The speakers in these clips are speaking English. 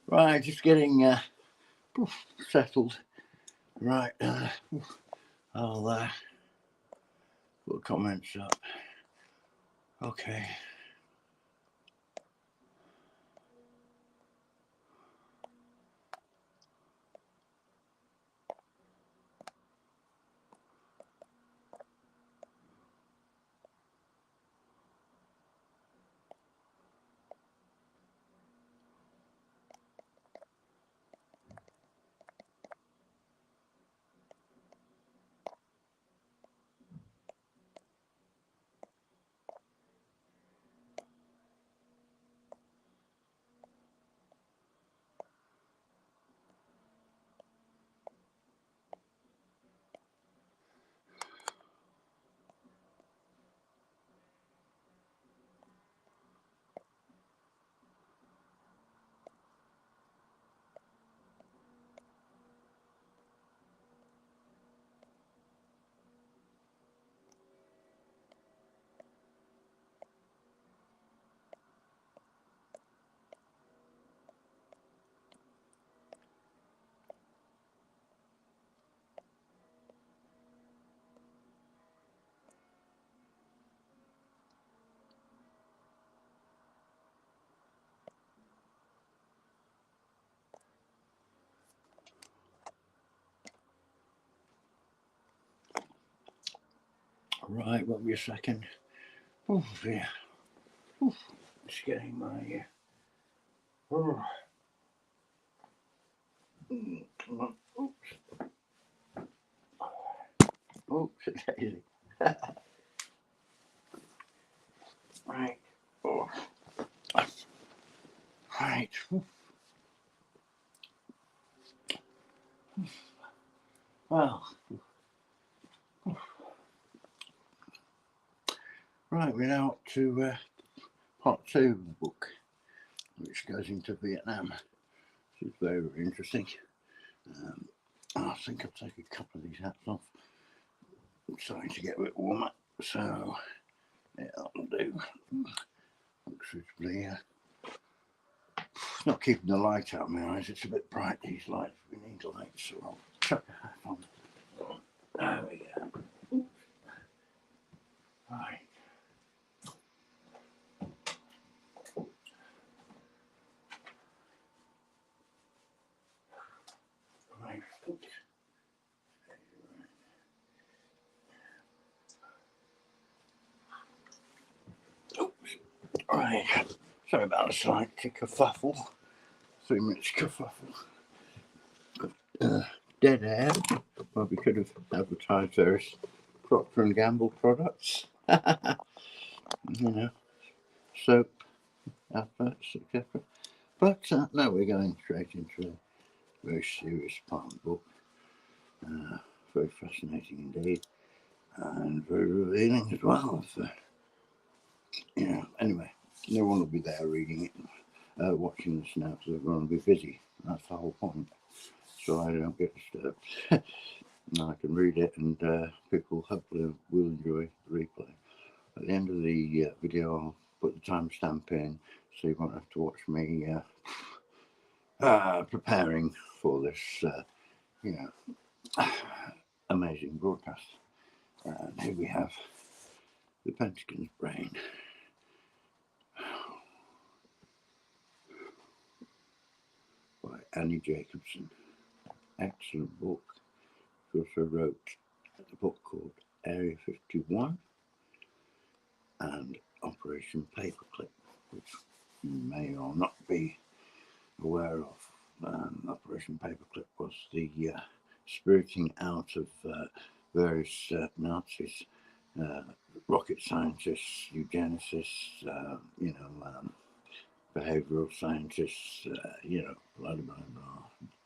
Right, just getting settled. Right, I'll put comments up. Okay. Right, won't be a second. Oh, yeah. Just getting my. Oh. Come on. Oops. Oops, it's easy. Right. Oh. Right. Well. Right, we're now up to part 2 of the book, which goes into Vietnam. This is very, very interesting. I think I'll take a couple of these hats off. I'm starting to get a bit warmer, so yeah, that'll do. Looks suitably. Not keeping the light out of my eyes, it's a bit bright, these lights. We need lights, so I'll chuck a hat on. There we go. Right. Right. Oops. Oops. Right. Sorry about the slight kerfuffle. 3 minutes kerfuffle. Dead air. Well, we could have advertised various Procter and Gamble products. You know, soap adverts, etc. But no, we're going straight into a very serious part of the book. Very fascinating indeed, and very revealing as well. So, anyway, no one will be there reading it, watching this now, because everyone will be busy. That's the whole point. So I don't get disturbed. I can read it, and people hopefully will enjoy the replay. At the end of the video, I'll put the timestamp in, so you won't have to watch me preparing for this, amazing broadcast. And here we have The Pentagon's Brain by Annie Jacobson. Excellent book. She also wrote a book called Area 51 and Operation Paperclip, which you may or not be aware of. Operation Paperclip was the spiriting out of various Nazis, rocket scientists, eugenicists, behavioral scientists, blah, blah, blah.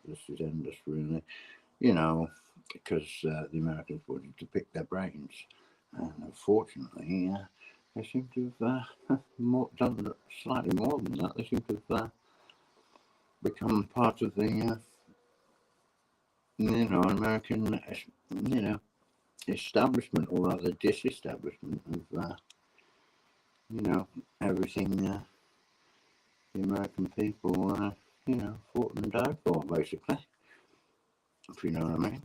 This is endless, really, because the Americans wanted to pick their brains. And unfortunately, they seem to have done slightly more than that. They seem to have become part of the, American, establishment, or rather disestablishment of, everything the American people fought and died for, basically, if you know what I mean.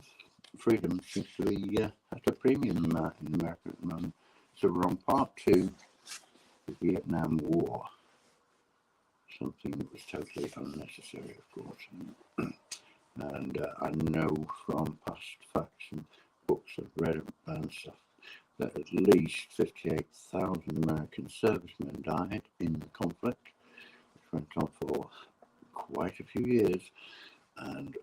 Freedom seems to be at a premium in America at the moment. So we're on part 2 of the Vietnam War. Something that was totally unnecessary, of course. And I know from past facts and books I've read and stuff that at least 58,000 American servicemen died in the conflict, which went on for quite a few years, and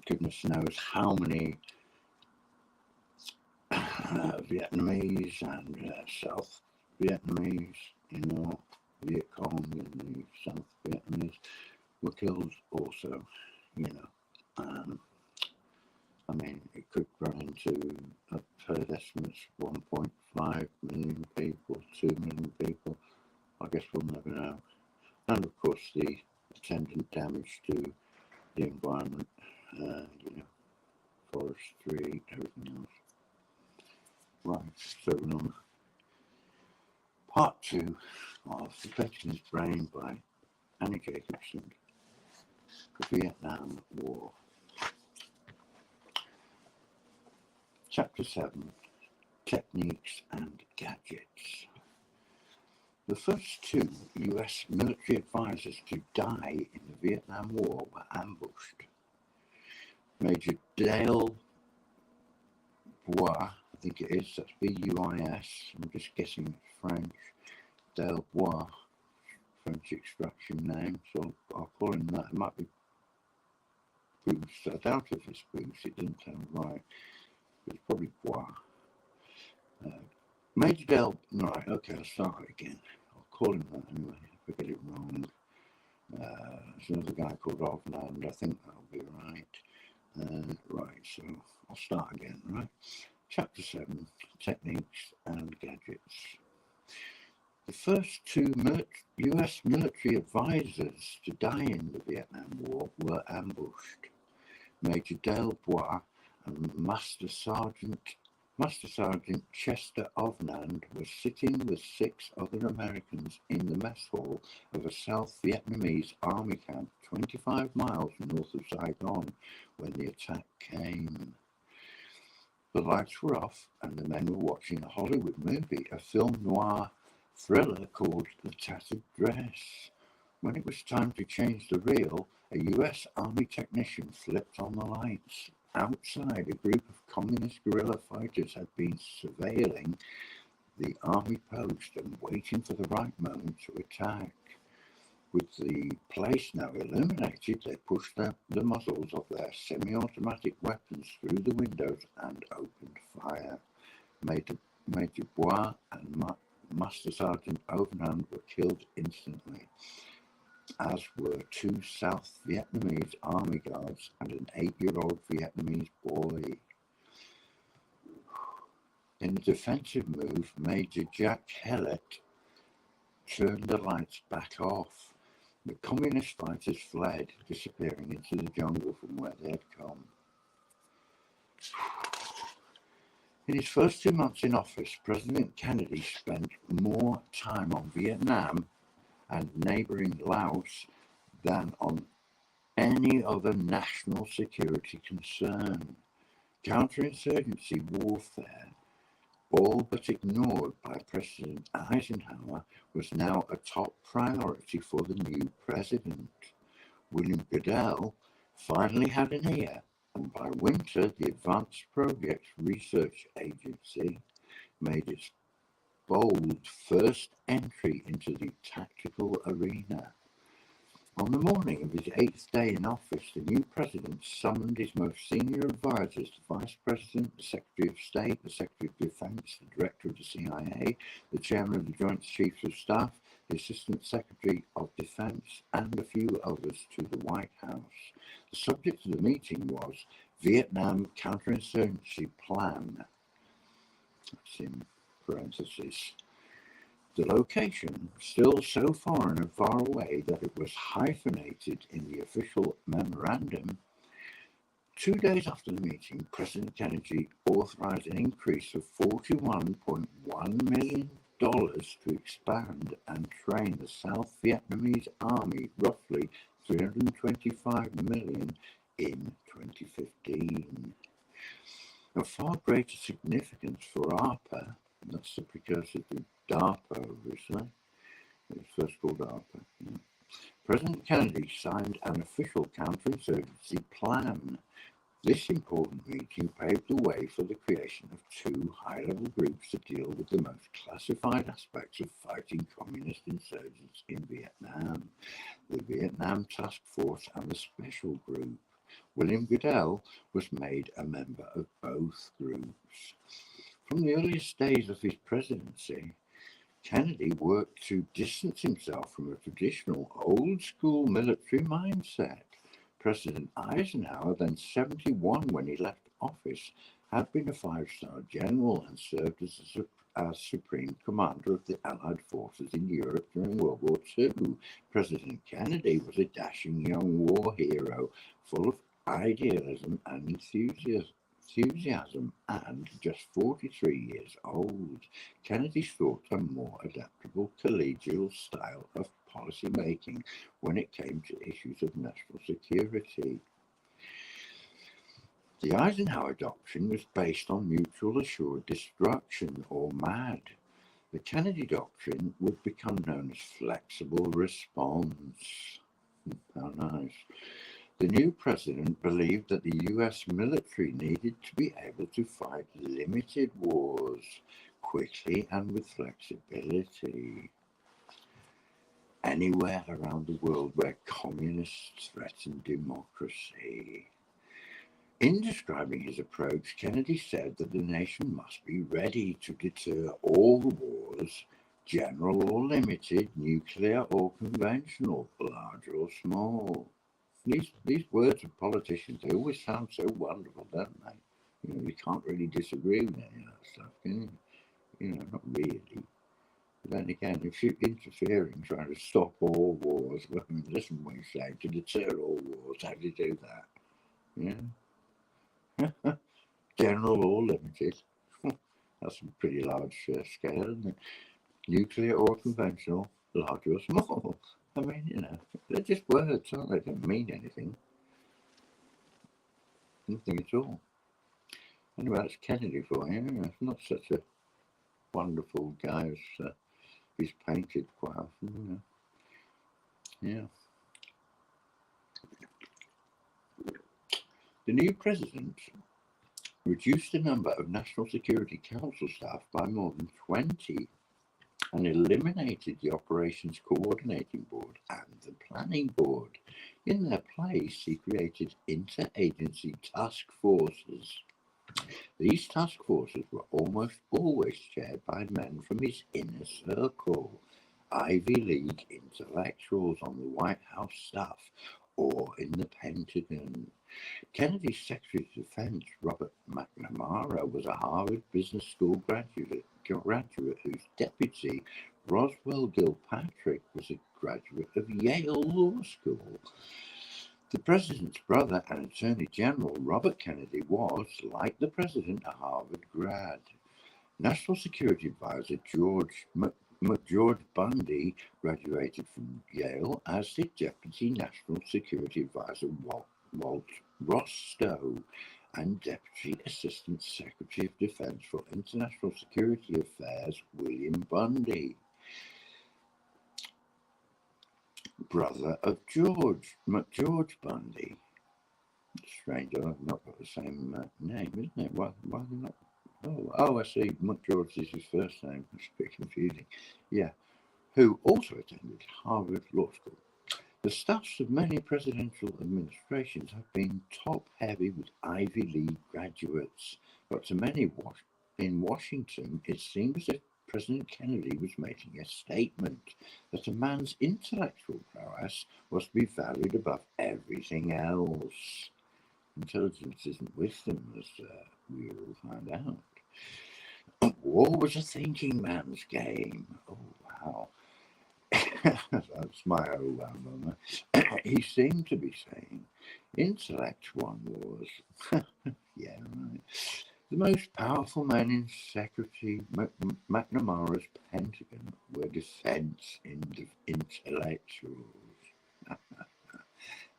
goodness knows how many Vietnamese and South Vietnamese, Viet Cong and the South Vietnamese were killed also, I mean, it could run into, I've heard estimates, 1.5 million people, 2 million people. I guess we'll never know. And of course the attendant damage to the environment, forestry, everything else. Right, so we're on part 2 of The Pension's Brain by Annie Jacobson, The Vietnam War. Chapter 7, Techniques and Gadgets. The first 2 US military advisors to die in the Vietnam War were ambushed. Major Dale Bois, I think it is, that's B-U-I-S, I'm just guessing it's French. Dale Bois, French extraction name, so I'll call him that. It might be Bruce, I doubt if it's Bruce, it doesn't sound right. It's probably Bois. Major Dale, right, okay, I'll start again. I'll call him that anyway, if I get it wrong. There's another guy called Ovland, I think that'll be right. Right, so I'll start again, right? Chapter 7, Techniques and Gadgets. The first 2 US military advisors to die in the Vietnam War were ambushed. Major Dale Bois and Master Sergeant Chester Ovland was sitting with 6 other Americans in the mess hall of a South Vietnamese army camp 25 miles north of Saigon when the attack came. The lights were off and the men were watching a Hollywood movie, a film noir thriller called The Tattered Dress. When it was time to change the reel, a US Army technician flipped on the lights. Outside, a group of communist guerrilla fighters had been surveilling the army post and waiting for the right moment to attack. With the place now illuminated, they pushed the muzzles of their semi-automatic weapons through the windows and opened fire. Major Bois and Master Sergeant Overhand were killed instantly, as were 2 South Vietnamese army guards and an 8-year-old Vietnamese boy. In a defensive move, Major Jack Hellett turned the lights back off. The communist fighters fled, disappearing into the jungle from where they had come. In his first 2 months in office, President Kennedy spent more time on Vietnam and neighboring Laos than on any other national security concern. Counterinsurgency warfare, all but ignored by President Eisenhower, was now a top priority for the new president. William Goodell finally had an ear, and by winter the Advanced Projects Research Agency made its bold first entry into the tactical arena. On the morning of his 8th day in office, the new president summoned his most senior advisors, the Vice President, the Secretary of State, the Secretary of Defense, the Director of the CIA, the Chairman of the Joint Chiefs of Staff, the Assistant Secretary of Defense, and a few others to the White House. The subject of the meeting was Vietnam Counterinsurgency Plan. That's in parentheses. The location, still so foreign and far away that it was hyphenated in the official memorandum. 2 days after the meeting, President Kennedy authorized an increase of $41.1 million to expand and train the South Vietnamese army, roughly $325 million in 2015. Of far greater significance for ARPA, that's the precursor to DARPA, obviously. It was first called ARPA. Yeah. President Kennedy signed an official counterinsurgency plan. This important meeting paved the way for the creation of two high-level groups to deal with the most classified aspects of fighting communist insurgents in Vietnam, the Vietnam Task Force and the Special Group. William Goodell was made a member of both groups. From the earliest days of his presidency, Kennedy worked to distance himself from a traditional old-school military mindset. President Eisenhower, then 71 when he left office, had been a five-star general and served as Supreme Commander of the Allied forces in Europe during World War II. President Kennedy was a dashing young war hero, full of idealism and enthusiasm, and just 43 years old. Kennedy sought a more adaptable, collegial style of policy making when it came to issues of national security. The Eisenhower Doctrine was based on mutual assured destruction, or MAD. The Kennedy Doctrine would become known as flexible response. How nice. The new president believed that the US military needed to be able to fight limited wars quickly and with flexibility anywhere around the world where communists threatened democracy. In describing his approach, Kennedy said that the nation must be ready to deter all wars, general or limited, nuclear or conventional, large or small. These words of politicians, they always sound so wonderful, don't they? You can't really disagree with any of that stuff, can you? Not really. But then again, if you're interfering, trying to stop all wars, well, listen what you say, to deter all wars, how do you do that? Yeah. General or limited. That's a pretty large scale, isn't it? Nuclear or conventional, large or small. I mean, they're just words, aren't they? They don't mean anything. Nothing at all. Anyway, that's Kennedy for you. It's not such a wonderful guy as he's painted quite often, Yeah. The new president reduced the number of National Security Council staff by more than 20 and eliminated the Operations Coordinating Board and the Planning Board. In their place, he created interagency task forces. These task forces were almost always chaired by men from his inner circle, Ivy League intellectuals on the White House staff or in the Pentagon. Kennedy's Secretary of Defense, Robert McNamara, was a Harvard Business School graduate whose deputy, Roswell Gilpatrick, was a graduate of Yale Law School. The president's brother and Attorney General, Robert Kennedy, was, like the president, a Harvard grad. National Security Advisor George Bundy graduated from Yale, as did Deputy National Security Advisor Walt Rostow and Deputy Assistant Secretary of Defense for International Security Affairs William Bundy, brother of George Bundy. Strange, I've not got the same name, isn't it? Why are they not? Oh, I see. McGeorge is his first name. It's a bit confusing. Yeah. Who also attended Harvard Law School. The staffs of many presidential administrations have been top-heavy with Ivy League graduates, but to many in Washington, it seemed as if President Kennedy was making a statement that a man's intellectual prowess was to be valued above everything else. Intelligence isn't wisdom, as we will find out. War was a thinking man's game. Oh, wow. That's my old album. He seemed to be saying, intellect one wars. Yeah, right. The most powerful men in Secretary McNamara's Pentagon were defense intellectuals,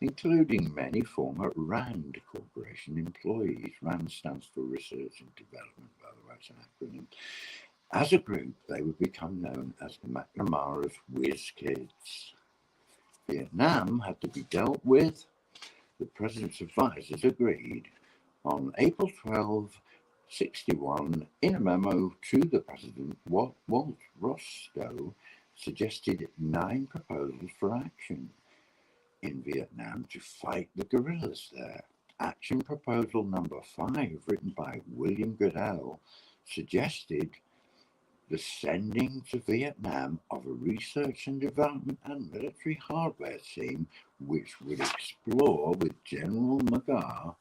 including many former RAND Corporation employees. RAND stands for Research and Development, by the way, it's an acronym. As a group, they would become known as the McNamara's Whiz Kids. Vietnam had to be dealt with. The president's advisors agreed. On April 12, 1961, in a memo to the president, Walt Roscoe suggested 9 proposals for action in Vietnam to fight the guerrillas there. Action proposal number 5, written by William Goodell, suggested the sending to Vietnam of a research and development and military hardware team which would explore with General McGraw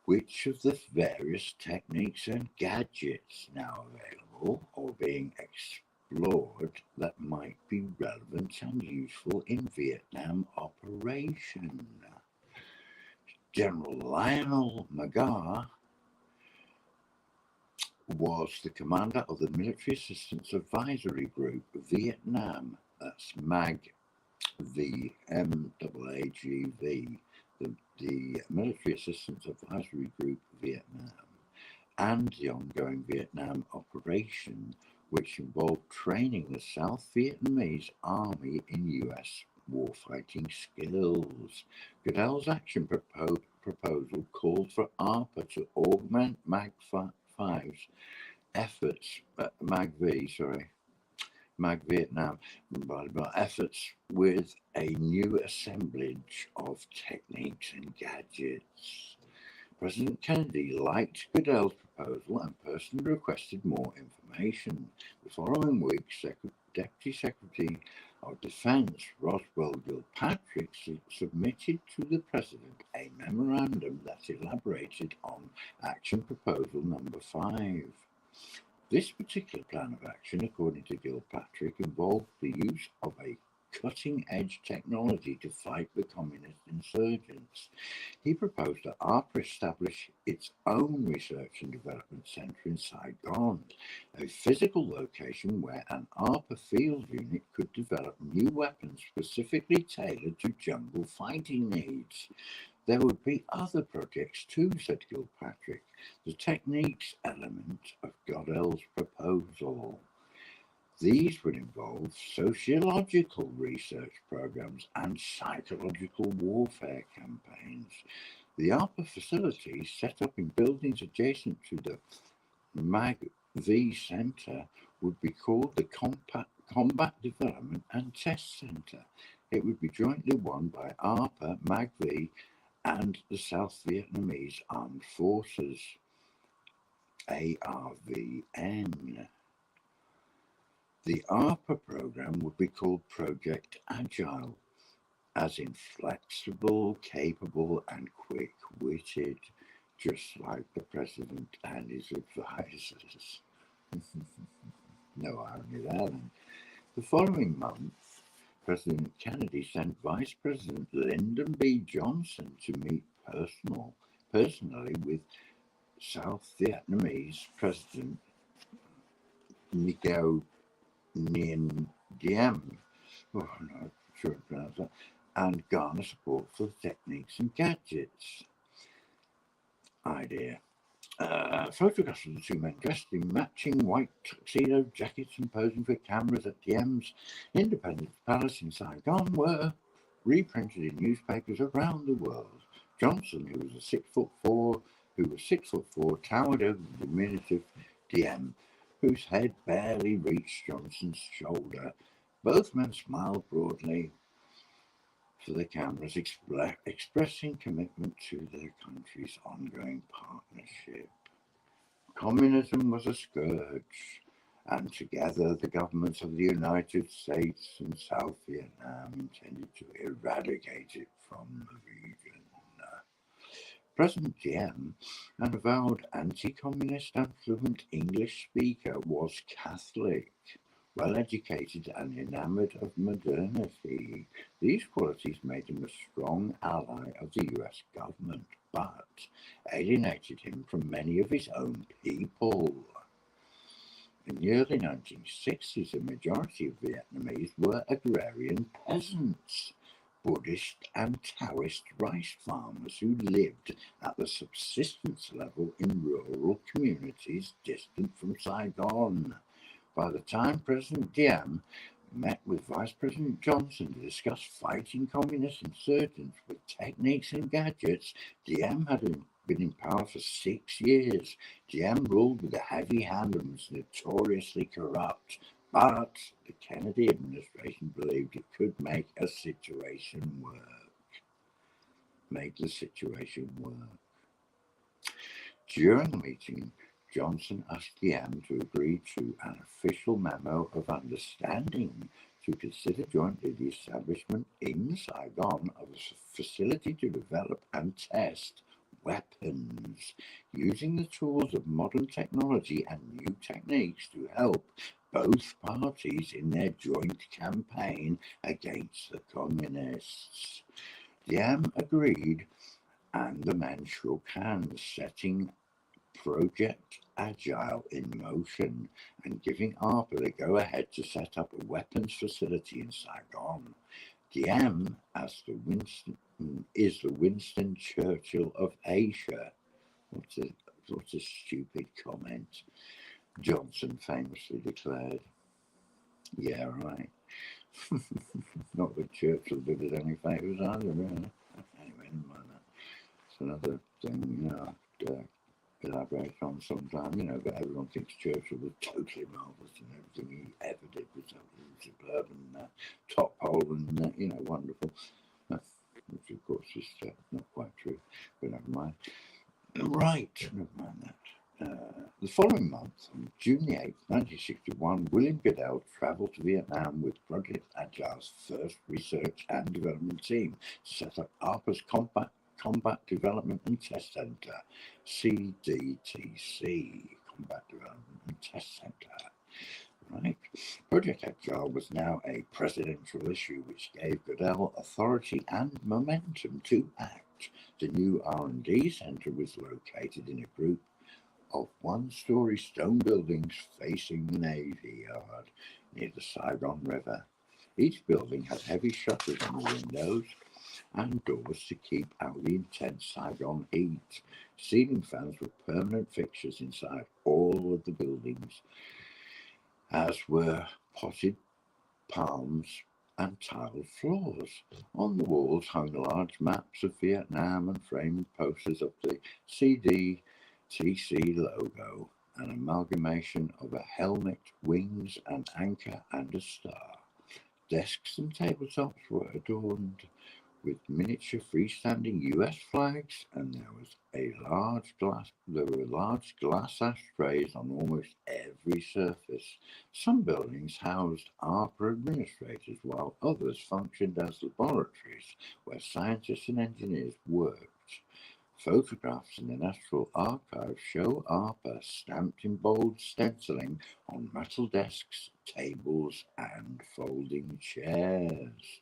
which of the various techniques and gadgets now available or being explored that might be relevant and useful in Vietnam operation. General Lionel McGraw was the commander of the Military Assistance Advisory Group Vietnam, that's MAGV, MAAGV, the Military Assistance Advisory Group Vietnam, and the ongoing Vietnam operation, which involved training the South Vietnamese Army in US warfighting skills. Goodell's action proposal called for ARPA to augment MAG-5's efforts, MAG Vietnam, efforts with a new assemblage of techniques and gadgets. President Kennedy liked Goodell's proposal and personally requested more information. The following week, Deputy Secretary of Defense Roswell Gilpatrick submitted to the President a memorandum that elaborated on action proposal number 5. This particular plan of action, according to Gilpatrick, involved the use of a cutting-edge technology to fight the communist insurgents. He proposed that ARPA establish its own research and development center in Saigon, a physical location where an ARPA field unit could develop new weapons specifically tailored to jungle fighting needs. There would be other projects too, said Gilpatrick, the techniques element of Goodell's proposal. These would involve sociological research programs and psychological warfare campaigns. The ARPA facilities, set up in buildings adjacent to the MAG-V Center, would be called the Combat Development and Test Center. It would be jointly run by ARPA, MAG-V, and the South Vietnamese Armed Forces, ARVN. The ARPA program would be called Project Agile, as in flexible, capable, and quick-witted, just like the President and his advisors. No irony there then. The following month, President Kennedy sent Vice President Lyndon B. Johnson to meet personally with South Vietnamese President Ngo Nguyen Diem, and garner support for the techniques and gadgets. Idea. Photographs of the 2 men dressed in matching white tuxedo jackets and posing for cameras at Diem's Independence Palace in Saigon were reprinted in newspapers around the world. Johnson, who was 6'4", towered over the diminutive Diem, whose head barely reached Johnson's shoulder. Both men smiled broadly for the cameras, expressing commitment to their country's ongoing partnership. Communism was a scourge, and together the governments of the United States and South Vietnam intended to eradicate it from the region. President Diem, an avowed anti-communist and fluent English speaker, was Catholic, well-educated and enamoured of modernity. These qualities made him a strong ally of the US government. but alienated him from many of his own people. In the early 1960s, a majority of Vietnamese were agrarian peasants, Buddhist and Taoist rice farmers who lived at the subsistence level in rural communities distant from Saigon. By the time President Diem met with Vice President Johnson to discuss fighting communist insurgents with techniques and gadgets, Diem had been in power for 6 years. Diem ruled with a heavy hand and was notoriously corrupt, but the Kennedy administration believed it could make the situation work. During the meeting, Johnson asked Diem to agree to an official memo of understanding to consider jointly the establishment in Saigon of a facility to develop and test weapons, using the tools of modern technology and new techniques to help both parties in their joint campaign against the communists. Diem agreed, and the men shook hands, setting Project Agile in motion and giving ARPA the go-ahead to set up a weapons facility in Saigon. Diem is the Winston Churchill of Asia. What a stupid comment, Johnson famously declared. Yeah, right. Not that Churchill did us any favours either, really. Anyway, never mind that. It's another thing, elaborate on sometime, but everyone thinks Churchill was totally marvellous and everything he ever did was absolutely superb and top hole and, wonderful. Which, of course, is not quite true, but never mind. Right, never mind that. The following month, on June 8, 1961, William Goodell travelled to Vietnam with Project Agile's first research and development team to set up ARPA's Combat Development and Test Center, CDTC, Combat Development and Test Center. Right. Project Agile was now a presidential issue, which gave Goodell authority and momentum to act. The new R&D center was located in a group of one-story stone buildings facing the Navy Yard near the Saigon River. Each building had heavy shutters on the windows and doors to keep out the intense Saigon heat. Ceiling fans were permanent fixtures inside all of the buildings, as were potted palms and tiled floors. On the walls hung large maps of Vietnam and framed posters of the CDTC logo, an amalgamation of a helmet, wings, an anchor, and a star. Desks and tabletops were adorned with miniature freestanding US flags, and there were large glass ashtrays on almost every surface. Some buildings housed ARPA administrators, while others functioned as laboratories where scientists and engineers worked. Photographs in the National Archives show ARPA stamped in bold stenciling on metal desks, tables, and folding chairs.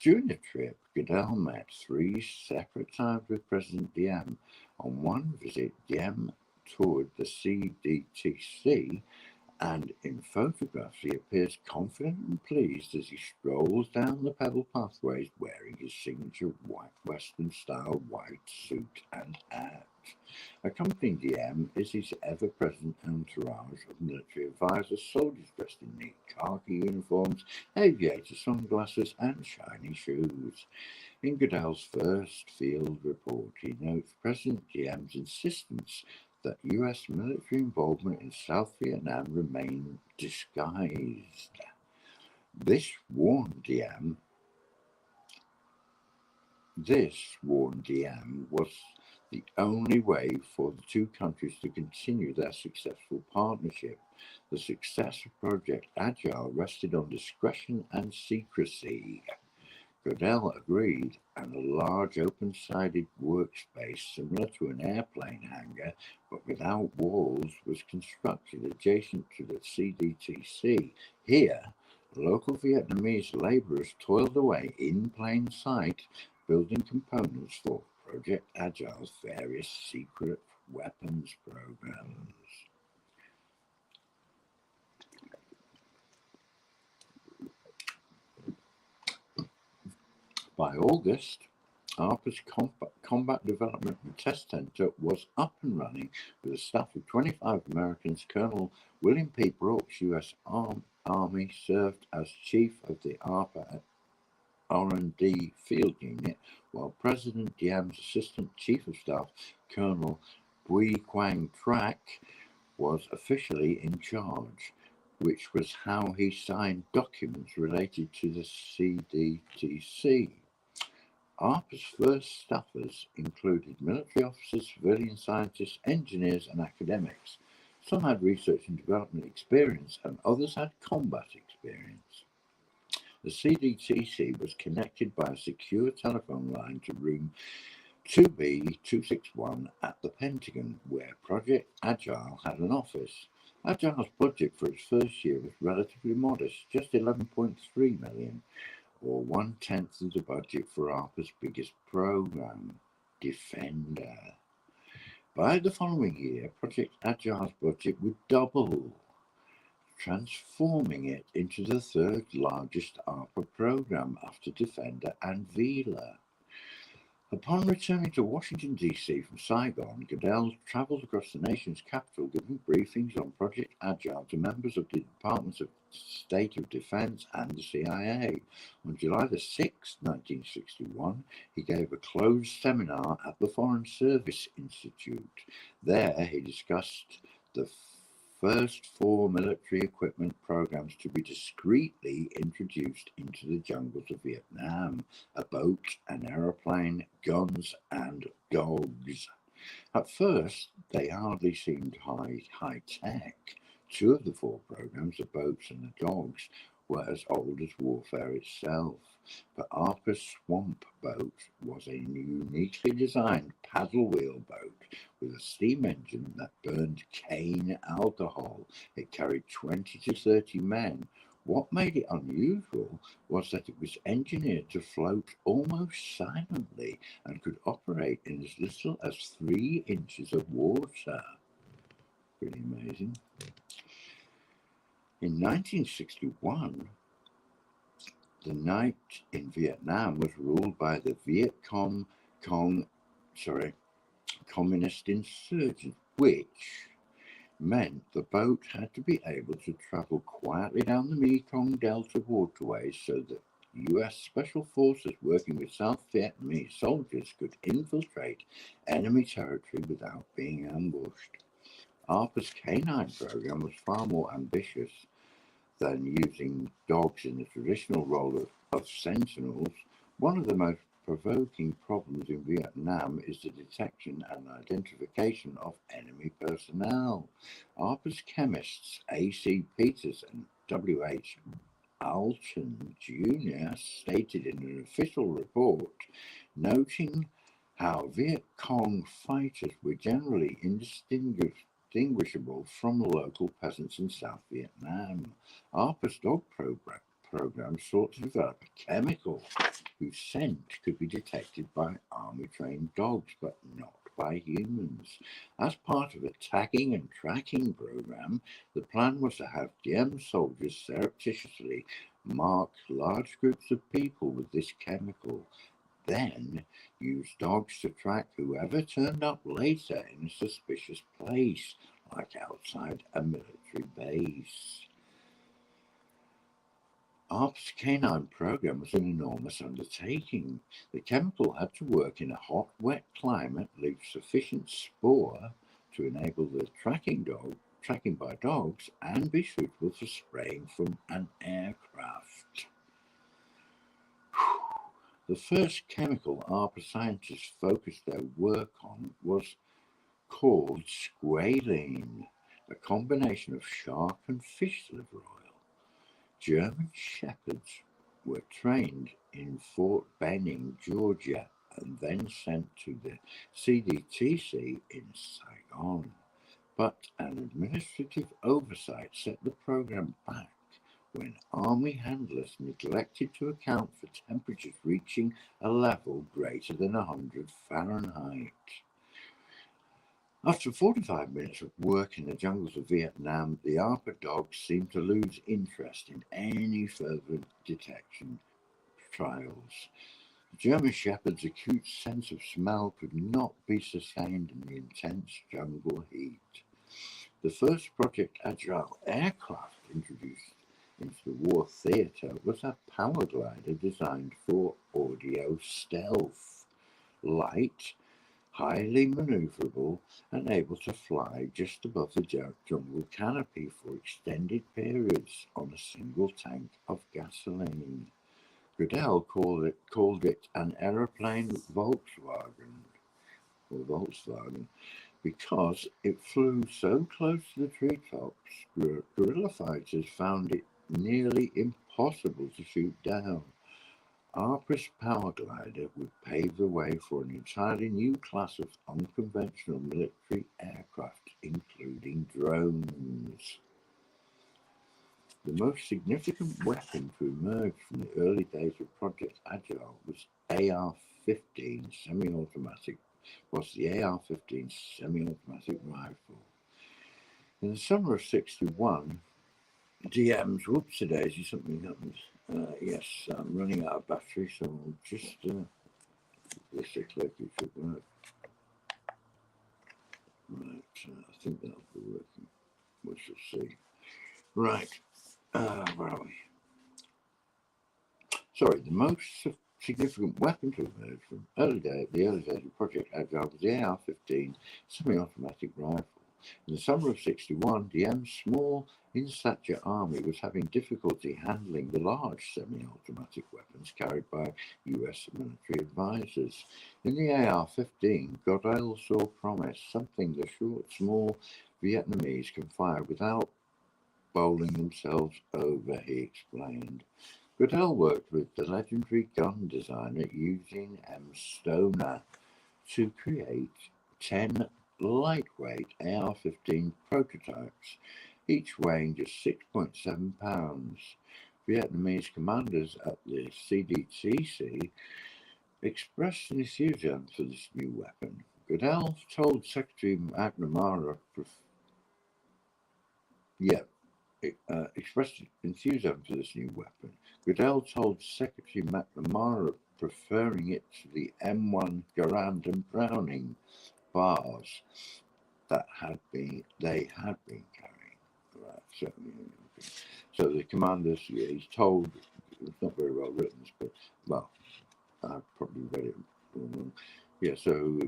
During the trip, Goodell met 3 separate times with President Diem. On one visit, Diem toured the CDTC, and in photographs he appears confident and pleased as he strolls down the pebble pathways wearing his signature Western-style white suit and hat. Accompanying Diem is his ever-present entourage of military advisors, soldiers dressed in neat khaki uniforms, aviator sunglasses, and shiny shoes. In Goodell's first field report, he notes President Diem's insistence that U.S. military involvement in South Vietnam remained disguised. This warned Diem was the only way for the two countries to continue their successful partnership. The success of Project Agile rested on discretion and secrecy. Goodell agreed, and a large open-sided workspace similar to an airplane hangar but without walls was constructed adjacent to the CDTC. Here, local Vietnamese laborers toiled away in plain sight, building components for Project Agile's various secret weapons programs. By August, ARPA's Combat Development and Test Center was up and running with a staff of 25 Americans. Colonel William P. Brooks, U.S. Army, served as chief of the ARPA R&D Field Unit, while President Diem's Assistant Chief of Staff, Colonel Bui Quang Trak, was officially in charge, which was how he signed documents related to the CDTC. ARPA's first staffers included military officers, civilian scientists, engineers, and academics. Some had research and development experience, and others had combat experience. The CDTC was connected by a secure telephone line to room 2B261 at the Pentagon, where Project Agile had an office. Agile's budget for its first year was relatively modest, just $11.3 million, or 1/10 of the budget for ARPA's biggest program, Defender. By the following year, Project Agile's budget would double, transforming it into the third largest ARPA program after Defender and Vela. Upon returning to Washington, D.C. from Saigon, Goodell traveled across the nation's capital, giving briefings on Project Agile to members of the Departments of State of Defense and the CIA. On July the 6th, 1961, he gave a closed seminar at the Foreign Service Institute. There, he discussed the first 4 military equipment programs to be discreetly introduced into the jungles of Vietnam: a boat, an aeroplane, guns, and dogs. At first, they hardly seemed high-tech. 2 of the 4 programs, the boats and the dogs, were as old as warfare itself. But ARPA's Swamp Boat was a uniquely designed paddle wheel boat with a steam engine that burned cane alcohol. It carried 20 to 30 men. What made it unusual was that it was engineered to float almost silently and could operate in as little as 3 inches of water. Pretty amazing. In 1961, the night in Vietnam was ruled by the Communist insurgents, which meant the boat had to be able to travel quietly down the Mekong Delta waterways so that U.S. Special Forces working with South Vietnamese soldiers could infiltrate enemy territory without being ambushed. ARPA's canine program was far more ambitious than using dogs in the traditional role of sentinels. One of the most provoking problems in Vietnam is the detection and identification of enemy personnel. ARPA's chemists A.C. Peters and W.H. Alton Jr. stated in an official report, noting how Viet Cong fighters were generally indistinguishable from local peasants in South Vietnam. ARPA's dog program sought to develop a chemical whose scent could be detected by army-trained dogs, but not by humans. As part of a tagging and tracking program, the plan was to have Diem soldiers surreptitiously mark large groups of people with this chemical, then use dogs to track whoever turned up later in a suspicious place, like outside a military base. ARPA's canine program was an enormous undertaking. The chemical had to work in a hot, wet climate, leave sufficient spore to enable the tracking by dogs, and be suitable for spraying from an aircraft. The first chemical ARPA scientists focused their work on was called squalene, a combination of shark and fish liver oil. German shepherds were trained in Fort Benning, Georgia, and then sent to the CDTC in Saigon. But an administrative oversight set the program back when Army handlers neglected to account for temperatures reaching a level greater than 100 Fahrenheit. After 45 minutes of work in the jungles of Vietnam, the Arbor dogs seemed to lose interest in any further detection trials. The German Shepherd's acute sense of smell could not be sustained in the intense jungle heat. The first Project Agile aircraft introduced into the war theatre was a power glider designed for audio stealth. Light, highly manoeuvrable, and able to fly just above the jungle canopy for extended periods on a single tank of gasoline. Goodell called it an aeroplane Volkswagen because it flew so close to the treetops, guerrilla fighters found it nearly impossible to shoot down. ARPA's power glider would pave the way for an entirely new class of unconventional military aircraft, including drones. The most significant weapon to emerge from the early days of Project Agile was the AR-15 semi-automatic rifle. In the summer of '61, DM's whoopsie-daisy, something happened. Yes, I'm running out of battery, so I'll just this looks like it should work. Right, I think that'll be working. We shall see. Right, where are we? Sorry, the most significant weapon to emerge from the early days of Project Agile was the AR-15 semi-automatic rifle. In the summer of '61, DM's small in-stature army was having difficulty handling the large semi-automatic weapons carried by US military advisors. In the AR-15, Goodell saw promise, something the short, small Vietnamese can fire without bowling themselves over, he explained. Goodell worked with the legendary gun designer Eugene M. Stoner to create 10 lightweight AR-15 prototypes, each weighing just 6.7 pounds. Vietnamese commanders at the CDTC expressed enthusiasm for this new weapon. Goodell told Secretary McNamara expressed enthusiasm for this new weapon. Goodell told Secretary McNamara preferring it to the M1 Garand and Browning bars that they had been carrying. Right, so the commanders, he's told, it's not very well written, but well, I probably read it wrong. Yeah, so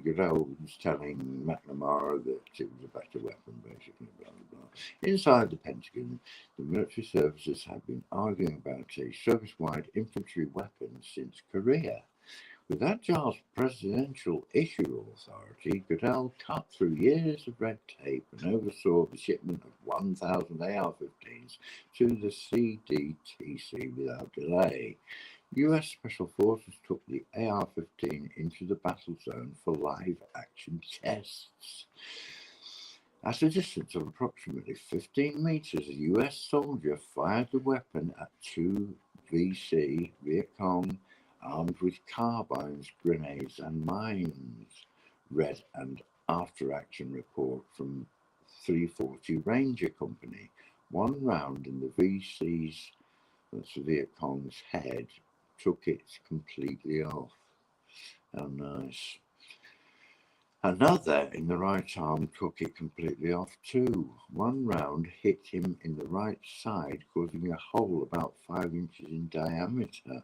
Goodell was telling McNamara that it was a better weapon, basically, blah, blah, blah. Inside the Pentagon, the military services have been arguing about a service-wide infantry weapon since Korea. With Agile's presidential issue authority, Goodell cut through years of red tape and oversaw the shipment of 1,000 AR-15s to the CDTC without delay. US Special Forces took the AR-15 into the battle zone for live action tests. At a distance of approximately 15 meters, a US soldier fired the weapon at two VC Viet Cong armed with carbines, grenades, and mines. Read and after-action report from 340 Ranger Company. One round in the VC's, that's Viet Cong's head, took it completely off. How nice. Another in the right arm took it completely off too. One round hit him in the right side, causing a hole about 5 inches in diameter.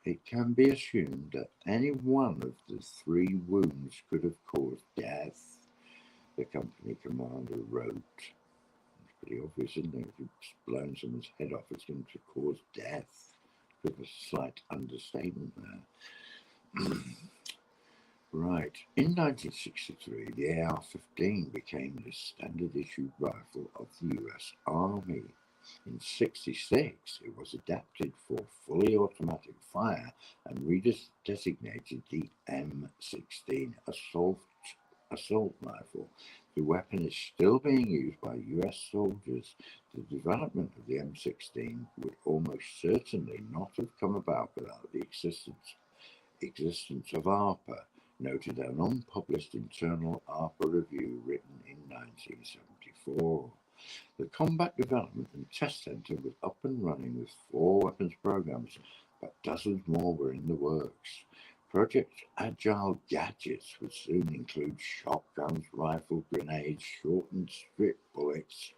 It can be assumed that any one of the 3 wounds could have caused death, the company commander wrote. It's pretty obvious, isn't it? If you've blown someone's head off, it's going to cause death. Bit of a slight understatement there. Right. In 1963, the AR-15 became the standard issue rifle of the US Army. In '66, it was adapted for fully automatic fire and redesignated the M16 assault rifle. The weapon is still being used by US soldiers The development of the M16 would almost certainly not have come about without the existence of ARPA, noted an unpublished internal ARPA review written in 1974. The Combat Development and Test Centre was up and running with 4 weapons programs, but dozens more were in the works. Project Agile Gadgets would soon include shotguns, rifle grenades, shortened strip bullets,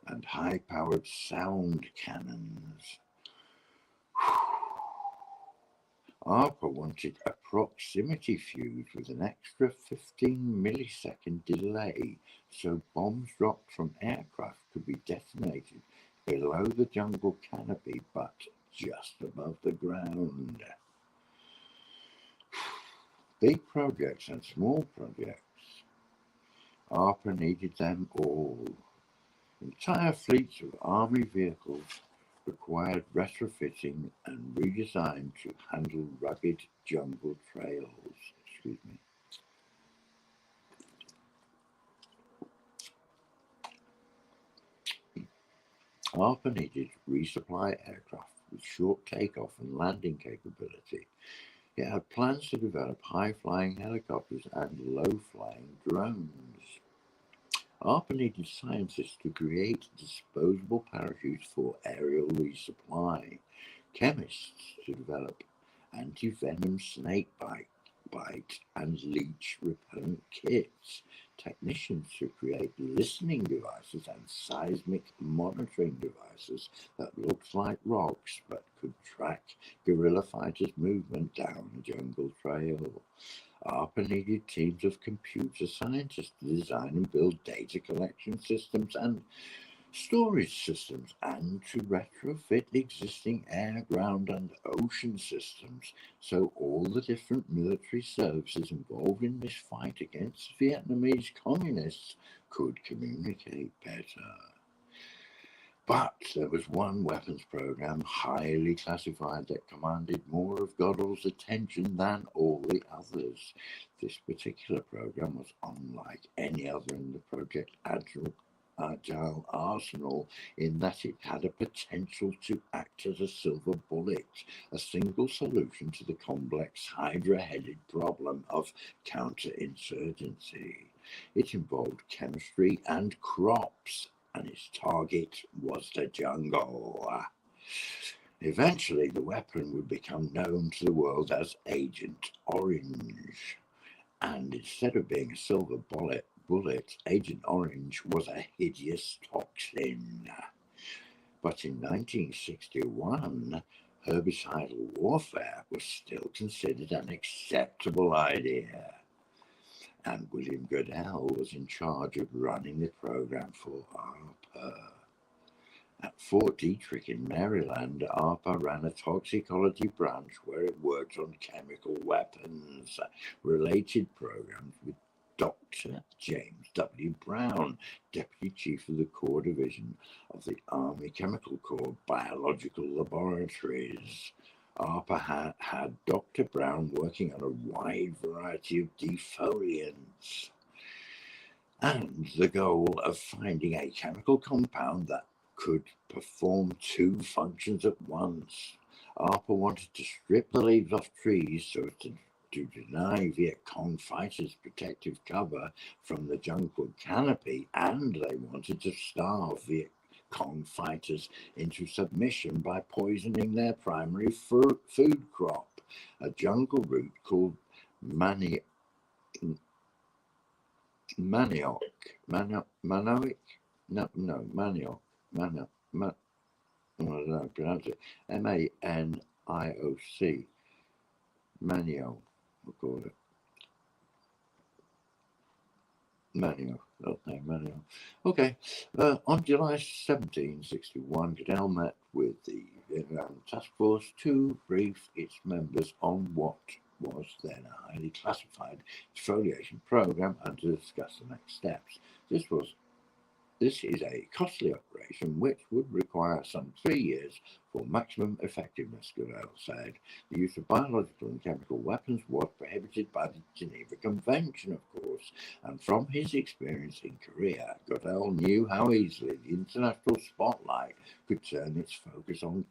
and high-powered sound cannons. ARPA wanted a proximity fuse with an extra 15-millisecond delay so bombs dropped from aircraft could be detonated below the jungle canopy but just above the ground. Big projects and small projects. ARPA needed them all. Entire fleets of army vehicles required retrofitting and redesign to handle rugged jungle trails. ARPA needed resupply aircraft with short takeoff and landing capability. It had plans to develop high-flying helicopters and low-flying drones. ARPA needed scientists to create disposable parachutes for aerial resupply, chemists to develop anti-venom snake bite and leech repellent kits, technicians to create listening devices and seismic monitoring devices that looked like rocks but could track guerrilla fighters' movement down a jungle trail. ARPA needed teams of computer scientists to design and build data collection systems and storage systems, and to retrofit existing air, ground, and ocean systems so all the different military services involved in this fight against Vietnamese communists could communicate better. But there was one weapons program, highly classified, that commanded more of Goddard's attention than all the others. This particular program was unlike any other in the Project Agile arsenal in that it had a potential to act as a silver bullet, a single solution to the complex Hydra-headed problem of counterinsurgency. It involved chemistry and crops, and its target was the jungle. Eventually, the weapon would become known to the world as Agent Orange, and instead of being a silver bullet, Agent Orange was a hideous toxin. But in 1961, herbicidal warfare was still considered an acceptable idea, and William Goodell was in charge of running the program for ARPA. At Fort Detrick in Maryland, ARPA ran a toxicology branch where it worked on chemical weapons related programs with Dr. James W. Brown, Deputy Chief of the Corps Division of the Army Chemical Corps Biological Laboratories. ARPA had Dr. Brown working on a wide variety of defoliants, and the goal of finding a chemical compound that could perform 2 functions at once. ARPA wanted to strip the leaves off trees so as to deny Viet Cong fighters protective cover from the jungle canopy, and they wanted to starve Viet Cong fighters into submission by poisoning their primary food crop, a jungle root called manioc. I don't know how to pronounce it. MANIOC. Manio, we'll call it. Manio. Okay. On July 1761, Goodell met with the Vietnam Task Force to brief its members on what was then a highly classified defoliation program and to discuss the next steps. This was This is a costly operation which would require some 3 years for maximum effectiveness, Goodell said. The use of biological and chemical weapons was prohibited by the Geneva Convention, of course, and from his experience in Korea, Goodell knew how easily the international spotlight could turn its focus on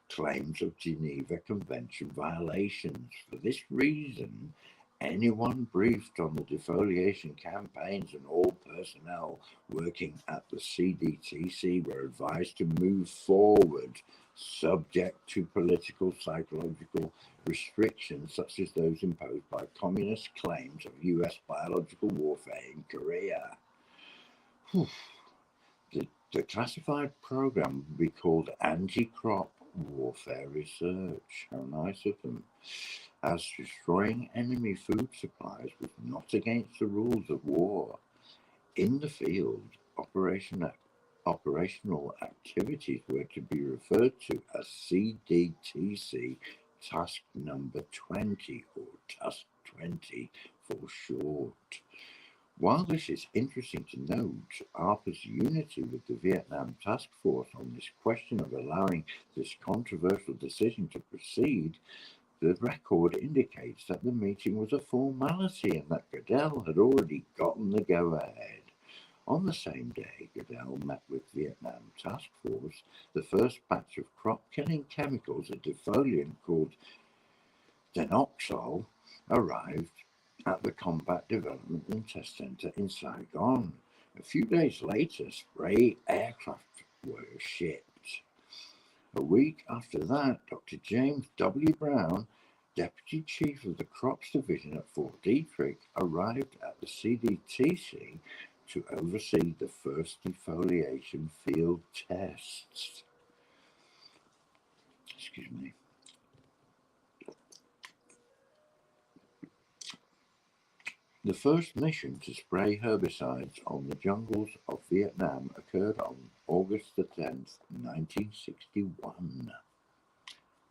claims of Geneva Convention violations. For this reason, anyone briefed on the defoliation campaigns and all personnel working at the CDTC were advised to move forward, subject to political, psychological restrictions such as those imposed by communist claims of US biological warfare in Korea. The classified program would be called Anti-Crop Warfare Research. How nice of them. As destroying enemy food supplies was not against the rules of war. In the field, operational activities were to be referred to as CDTC Task Number 20, or Task 20 for short. While this is interesting to note, ARPA's unity with the Vietnam Task Force on this question of allowing this controversial decision to proceed, the record indicates that the meeting was a formality and that Goodell had already gotten the go-ahead. On the same day, Goodell met with Vietnam Task Force. The first batch of crop-killing chemicals, a defoliant called Denoxol, arrived at the Combat Development and Test Center in Saigon. A few days later, spray aircraft were shipped. A week after that, Dr. James W. Brown, Deputy Chief of the Crops Division at Fort Detrick, arrived at the CDTC to oversee the first defoliation field tests. Excuse me. The first mission to spray herbicides on the jungles of Vietnam occurred on August the 10th, 1961.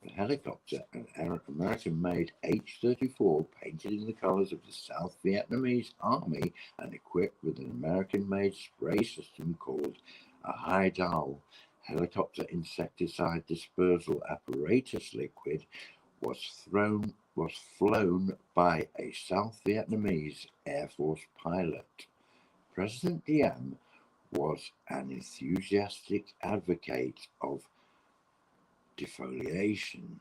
The helicopter, an American-made H-34 painted in the colors of the South Vietnamese Army and equipped with an American-made spray system called a Haidal helicopter insecticide dispersal apparatus liquid, was flown by a South Vietnamese Air Force pilot. President Diem was an enthusiastic advocate of defoliation,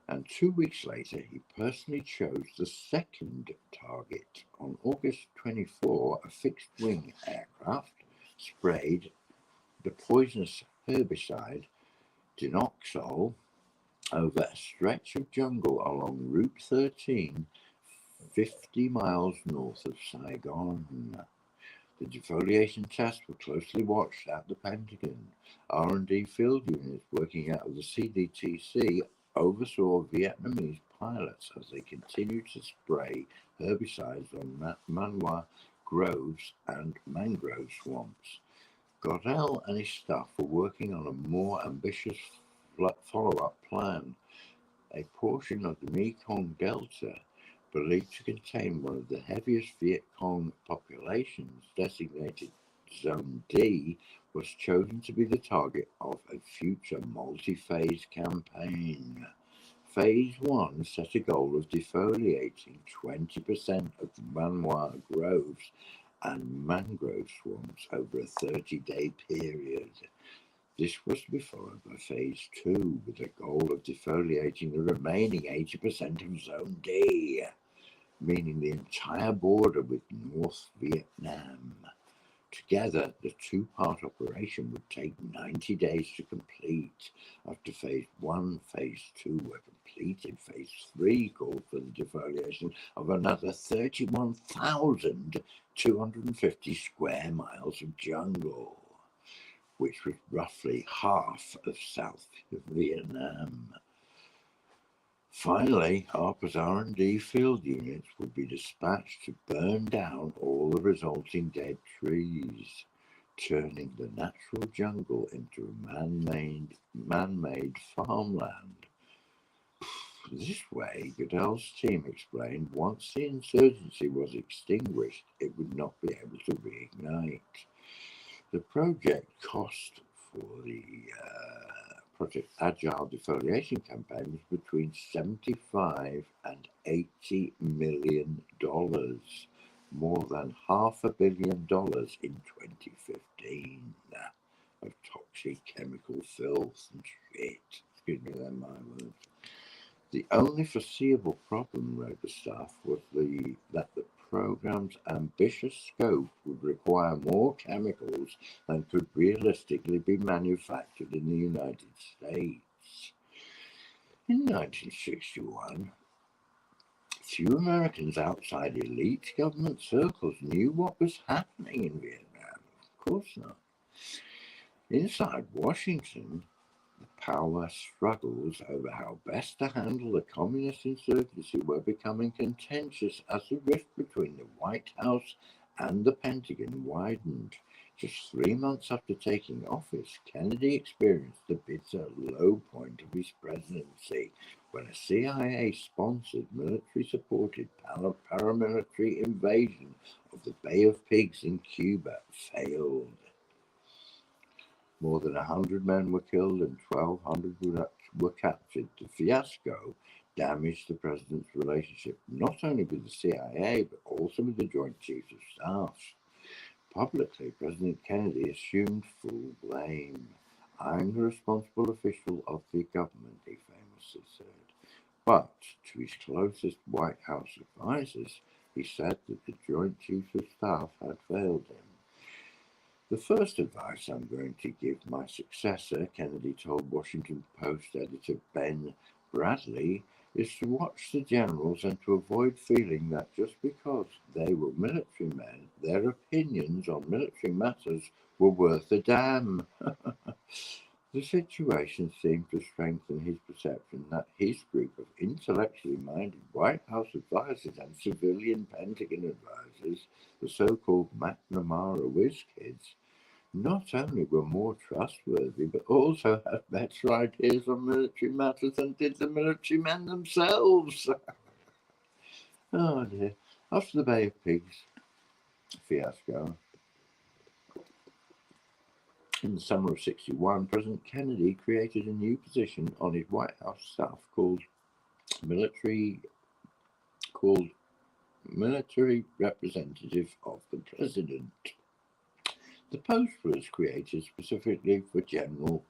and 2 weeks later he personally chose the second target. On August 24, a fixed-wing aircraft sprayed the poisonous herbicide Denoxol over a stretch of jungle along Route 13, 50 miles north of Saigon. The defoliation tests were closely watched at the Pentagon. R&D field units working out of the CDTC oversaw Vietnamese pilots as they continued to spray herbicides on manhwa groves and mangrove swamps. Goodell and his staff were working on a more ambitious follow-up plan. A portion of the Mekong Delta, believed to contain one of the heaviest Viet Cong populations, designated Zone D, was chosen to be the target of a future multi-phase campaign. Phase 1 set a goal of defoliating 20% of the manhwa groves and mangrove swamps over a 30-day period. This was to be followed by Phase 2, with the goal of defoliating the remaining 80% of Zone D, meaning the entire border with North Vietnam. Together, the two-part operation would take 90 days to complete. After Phase 1, Phase 2 were completed. Phase 3 called for the defoliation of another 31,250 square miles of jungle, which was roughly half of South Vietnam. Finally, ARPA's R&D field units would be dispatched to burn down all the resulting dead trees, turning the natural jungle into a man-made farmland. This way, Goodell's team explained, once the insurgency was extinguished, it would not be able to reignite. The project cost for the Project Agile defoliation campaign was between $75 and $80 million, more than $500 million in 2015 of toxic chemical filth and shit. Excuse me, they're my words. The only foreseeable problem, wrote the staff, was that the program's ambitious scope would require more chemicals than could realistically be manufactured in the United States. In 1961, few Americans outside elite government circles knew what was happening in Vietnam. Of course not. Inside Washington, power struggles over how best to handle the communist insurgency were becoming contentious as the rift between the White House and the Pentagon widened. Just 3 months after taking office, Kennedy experienced the bitter low point of his presidency when a CIA-sponsored, military-supported paramilitary invasion of the Bay of Pigs in Cuba failed. More than 100 men were killed and 1,200 were captured. The fiasco damaged the president's relationship not only with the CIA but also with the Joint Chiefs of Staff. Publicly, President Kennedy assumed full blame. "I'm the responsible official of the government," he famously said. But to his closest White House advisors, he said that the Joint Chiefs of Staff had failed him. "The first advice I'm going to give my successor," Kennedy told Washington Post editor Ben Bradley, "is to watch the generals and to avoid feeling that just because they were military men, their opinions on military matters were worth a damn." The situation seemed to strengthen his perception that his group of intellectually minded White House advisors and civilian Pentagon advisors, the so-called McNamara whiz kids, not only were more trustworthy, but also had better ideas on military matters than did the military men themselves. Oh dear. After the Bay of Pigs fiasco, in the summer of '61, President Kennedy created a new position on his White House staff called military representative of the president. The post was created specifically for General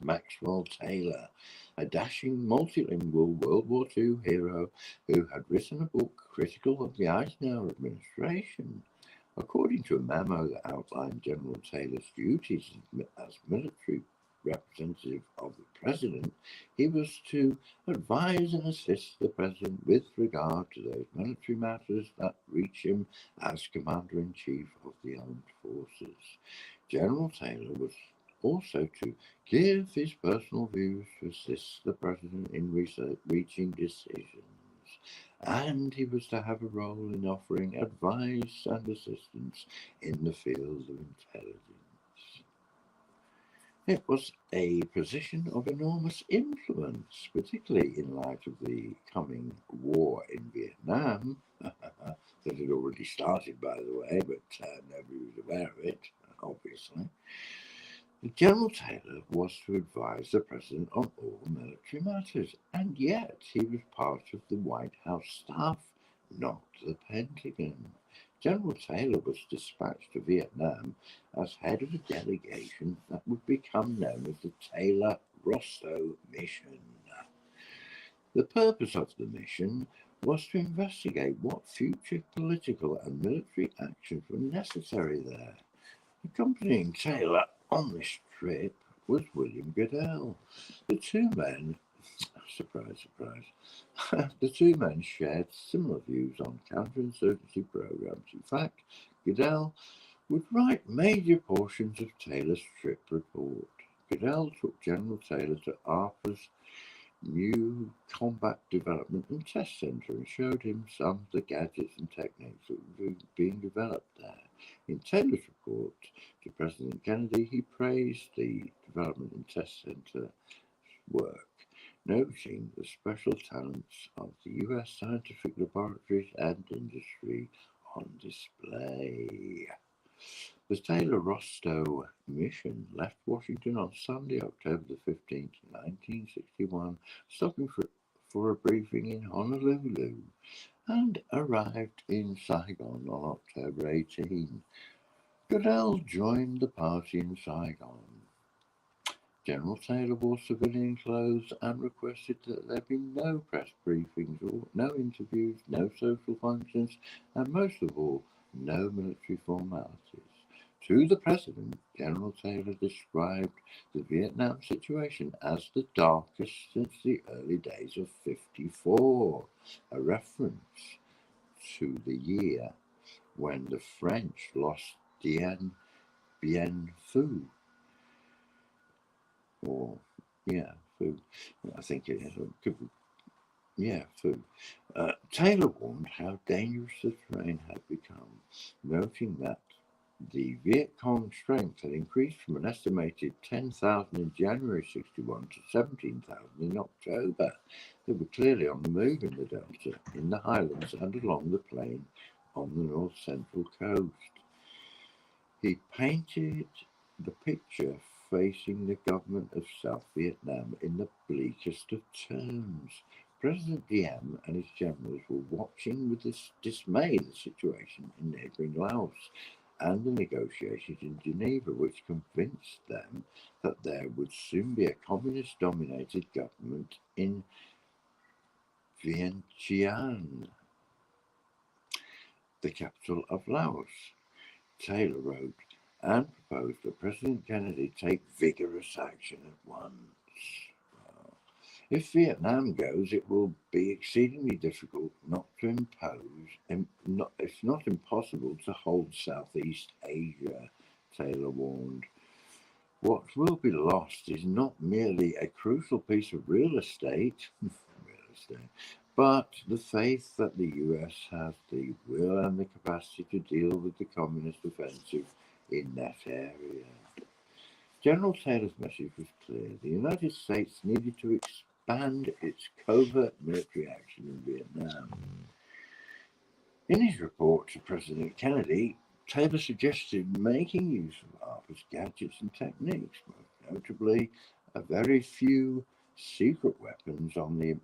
Maxwell Taylor, a dashing multilingual World War II hero who had written a book critical of the Eisenhower administration. According to a memo that outlined General Taylor's duties as military representative of the president, he was to advise and assist the president with regard to those military matters that reach him as Commander-in-Chief of the Armed Forces. General Taylor was also to give his personal views to assist the president in reaching decisions, and he was to have a role in offering advice and assistance in the field of intelligence. It was a position of enormous influence, particularly in light of the coming war in Vietnam, that had already started, by the way, but nobody was aware of it, obviously. General Taylor was to advise the president on all military matters, and yet he was part of the White House staff, not the Pentagon. General Taylor was dispatched to Vietnam as head of a delegation that would become known as the Taylor-Rostow Mission. The purpose of the mission was to investigate what future political and military actions were necessary there. Accompanying Taylor on this trip was William Goodell. The two men, surprise, surprise, the two men shared similar views on counterinsurgency programs. In fact, Goodell would write major portions of Taylor's trip report. Goodell took General Taylor to ARPA's new Combat Development and Test Center and showed him some of the gadgets and techniques that were being developed there. In Taylor's report to President Kennedy, he praised the Development and Test Center work, noting the special talents of the U.S. scientific laboratories and industry on display. The Taylor-Rostow mission left Washington on Sunday, October the 15th, 1961, stopping for a briefing in Honolulu, and arrived in Saigon on October 18. Goodell joined the party in Saigon. General Taylor wore civilian clothes and requested that there be no press briefings, or no interviews, no social functions, and most of all, no military formalities. To the President, General Taylor described the Vietnam situation as the darkest since the early days of '54, a reference to the year when the French lost Dien Bien Phu, or Phu. I think it is. Phu. Taylor warned how dangerous the terrain had become, noting that the Viet Cong strength had increased from an estimated 10,000 in January '61 to 17,000 in October. They were clearly on the move in the Delta, in the highlands, and along the plain on the north central coast. He painted the picture facing the government of South Vietnam in the bleakest of terms. President Diem and his generals were watching with dismay the situation in neighbouring Laos and the negotiations in Geneva, which convinced them that there would soon be a communist-dominated government in Vientiane, the capital of Laos. Taylor wrote and proposed that President Kennedy take vigorous action at once. If Vietnam goes, it will be exceedingly difficult not to impose, it's not impossible to hold Southeast Asia, Taylor warned. What will be lost is not merely a crucial piece of real estate, but the faith that the US has the will and the capacity to deal with the communist offensive in that area. General Taylor's message was clear. The United States needed to expand its covert military action in Vietnam. In his report to President Kennedy, Taylor suggested making use of ARPA's gadgets and techniques, most notably a very few secret weapons on the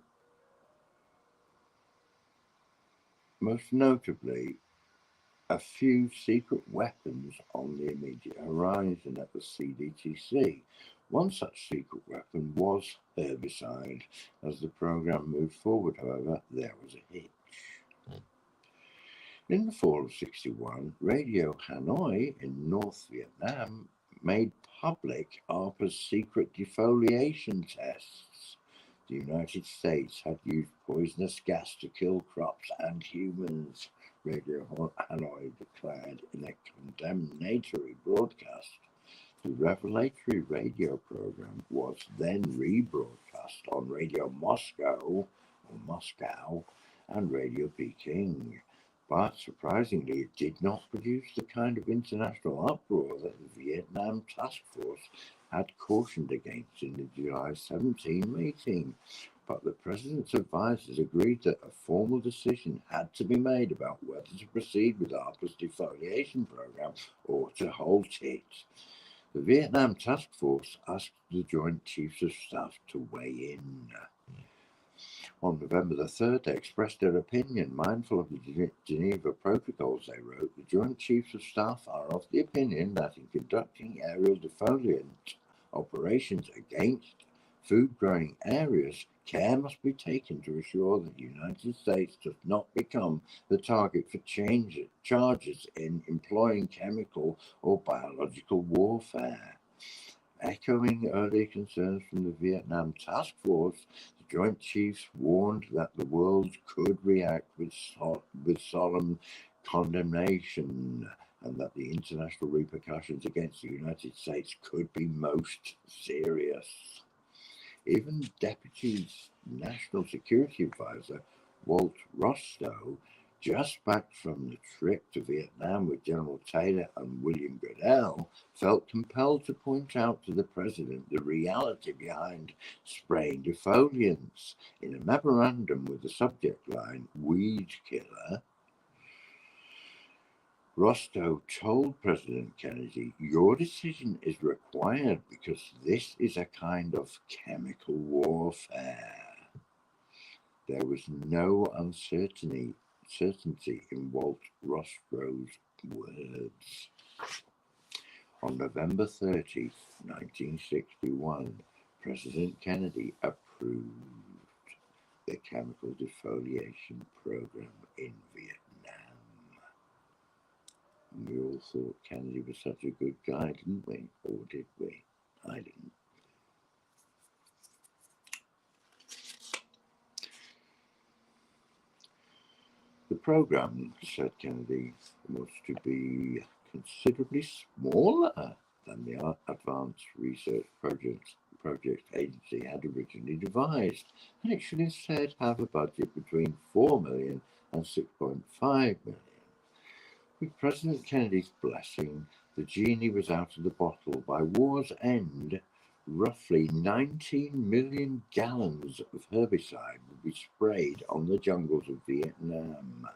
immediate horizon at the CDTC. One such secret weapon was herbicide. As the program moved forward, however, there was a hitch. In the fall of '61, Radio Hanoi in North Vietnam made public ARPA's secret defoliation tests. The United States had used poisonous gas to kill crops and humans, Radio Hanoi declared in a condemnatory broadcast. The revelatory radio program was then rebroadcast on Radio Moscow and Radio Peking. But surprisingly, it did not produce the kind of international uproar that the Vietnam Task Force had cautioned against in the July 17 meeting. But the President's advisors agreed that a formal decision had to be made about whether to proceed with ARPA's defoliation program or to halt it. The Vietnam Task Force asked the Joint Chiefs of Staff to weigh in. On November the 3rd, they expressed their opinion. Mindful of the Geneva Protocols, they wrote, the Joint Chiefs of Staff are of the opinion that in conducting aerial defoliant operations against food-growing areas, care must be taken to ensure that the United States does not become the target for charges in employing chemical or biological warfare. Echoing earlier concerns from the Vietnam Task Force, the Joint Chiefs warned that the world could react with solemn condemnation and that the international repercussions against the United States could be most serious. Even Deputy National Security Advisor Walt Rostow, just back from the trip to Vietnam with General Taylor and William Goodell, felt compelled to point out to the President the reality behind spraying defoliants. In a memorandum with the subject line, "Weed Killer," Rostow told President Kennedy, "Your decision is required because this is a kind of chemical warfare." There was no uncertainty in Walt Rostow's words. On November 30, 1961, President Kennedy approved the chemical defoliation program in Vietnam. And we all thought Kennedy was such a good guy, didn't we? Or did we? I didn't. The program, said Kennedy, was to be considerably smaller than the Advanced Research Project Agency had originally devised, and it should instead have a budget between $4 million and $6.5 million. With President Kennedy's blessing, the genie was out of the bottle. By war's end, roughly 19 million gallons of herbicide would be sprayed on the jungles of Vietnam.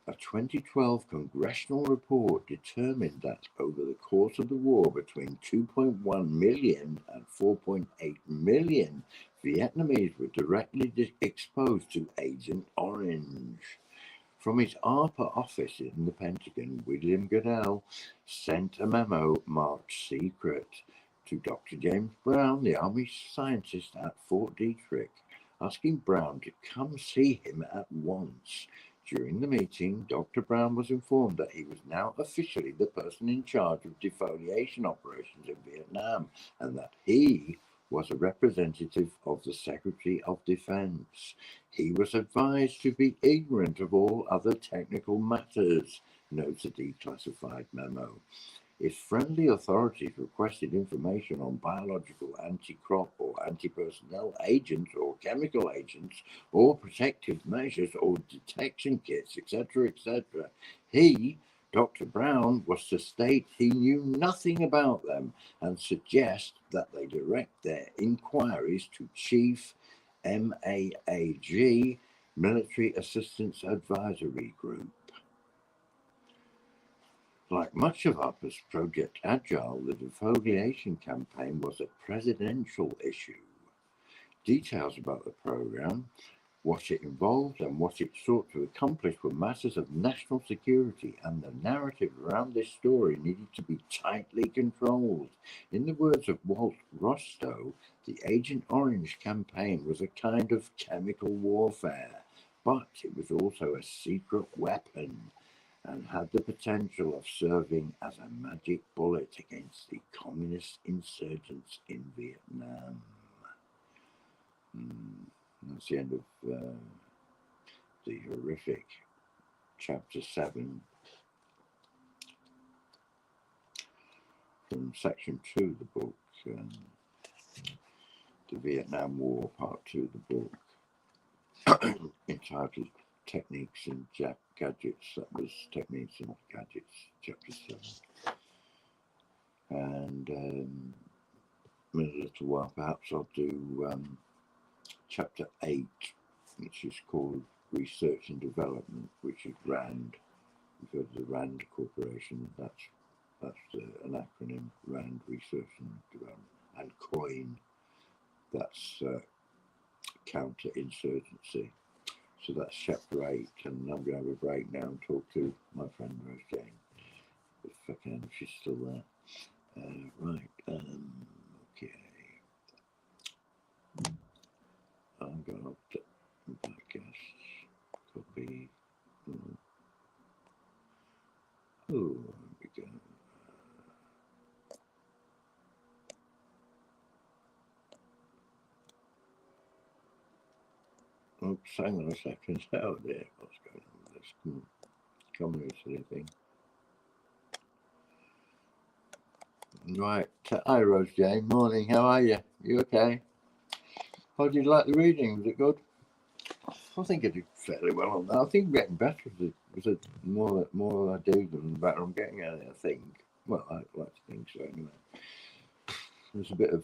A 2012 congressional report determined that over the course of the war, between 2.1 million and 4.8 million Vietnamese were directly exposed to Agent Orange. From his upper office in the Pentagon, William Goodell sent a memo marked secret to Dr. James Brown, the Army scientist at Fort Detrick, asking Brown to come see him at once. During the meeting, Dr. Brown was informed that he was now officially the person in charge of defoliation operations in Vietnam, and that he was a representative of the Secretary of Defense. He was advised to be ignorant of all other technical matters, notes a declassified memo. If friendly authorities requested information on biological, anti-crop or anti-personnel agents or chemical agents or protective measures or detection kits, etc., he, Dr. Brown, was to state he knew nothing about them and suggest that they direct their inquiries to Chief MAAG, Military Assistance Advisory Group. Like much of ARPA's Project Agile, the defoliation campaign was a presidential issue. Details about the program, what it involved and what it sought to accomplish were matters of national security, and the narrative around this story needed to be tightly controlled. In the words of Walt Rostow, the Agent Orange campaign was a kind of chemical warfare, but it was also a secret weapon and had the potential of serving as a magic bullet against the communist insurgents in Vietnam. That's the end of the horrific chapter 7 from section 2 of the book, the Vietnam War, part 2 of the book, entitled Techniques and Gadgets. That was Techniques and Gadgets, chapter 7. And in a little while, perhaps I'll do chapter 8, which is called Research and Development, which is RAND. You've heard of the RAND Corporation. That's an acronym, RAND, Research and Development. And COIN, that's counterinsurgency. So that's chapter 8, and I'm going to have a break now and talk to my friend Rose Jane, if I can, if she's still there. Right, okay. I'm going to, I guess, copy. Oh, there we go. Oops, hang on a second. Oh, there. What's going on with this? Come here, silly thing. Right. Hi, Rose Jane. Morning. How are you? You okay? How did you like the reading? Was it good? I think I did fairly well on that. I think I'm getting better as the more I do them, the better I'm getting at it, I think. Well, I like to think so anyway. There's a bit of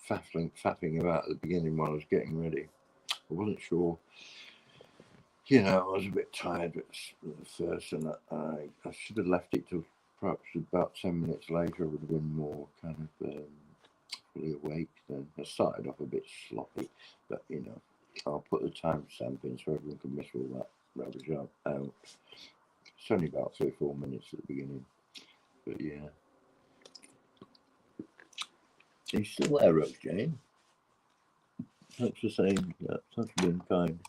faffing about at the beginning while I was getting ready. I wasn't sure you know, I was a bit tired at first, and I should have left it till perhaps about 10 minutes later. I would have been more kind of fully awake then. I started off a bit sloppy, but you know, I'll put the timestamp in so everyone can miss all that rubbish out. It's only about 3 or 4 minutes at the beginning, but yeah. Are you still there, Rose Jane? Thanks for saying that. Thanks for being kind.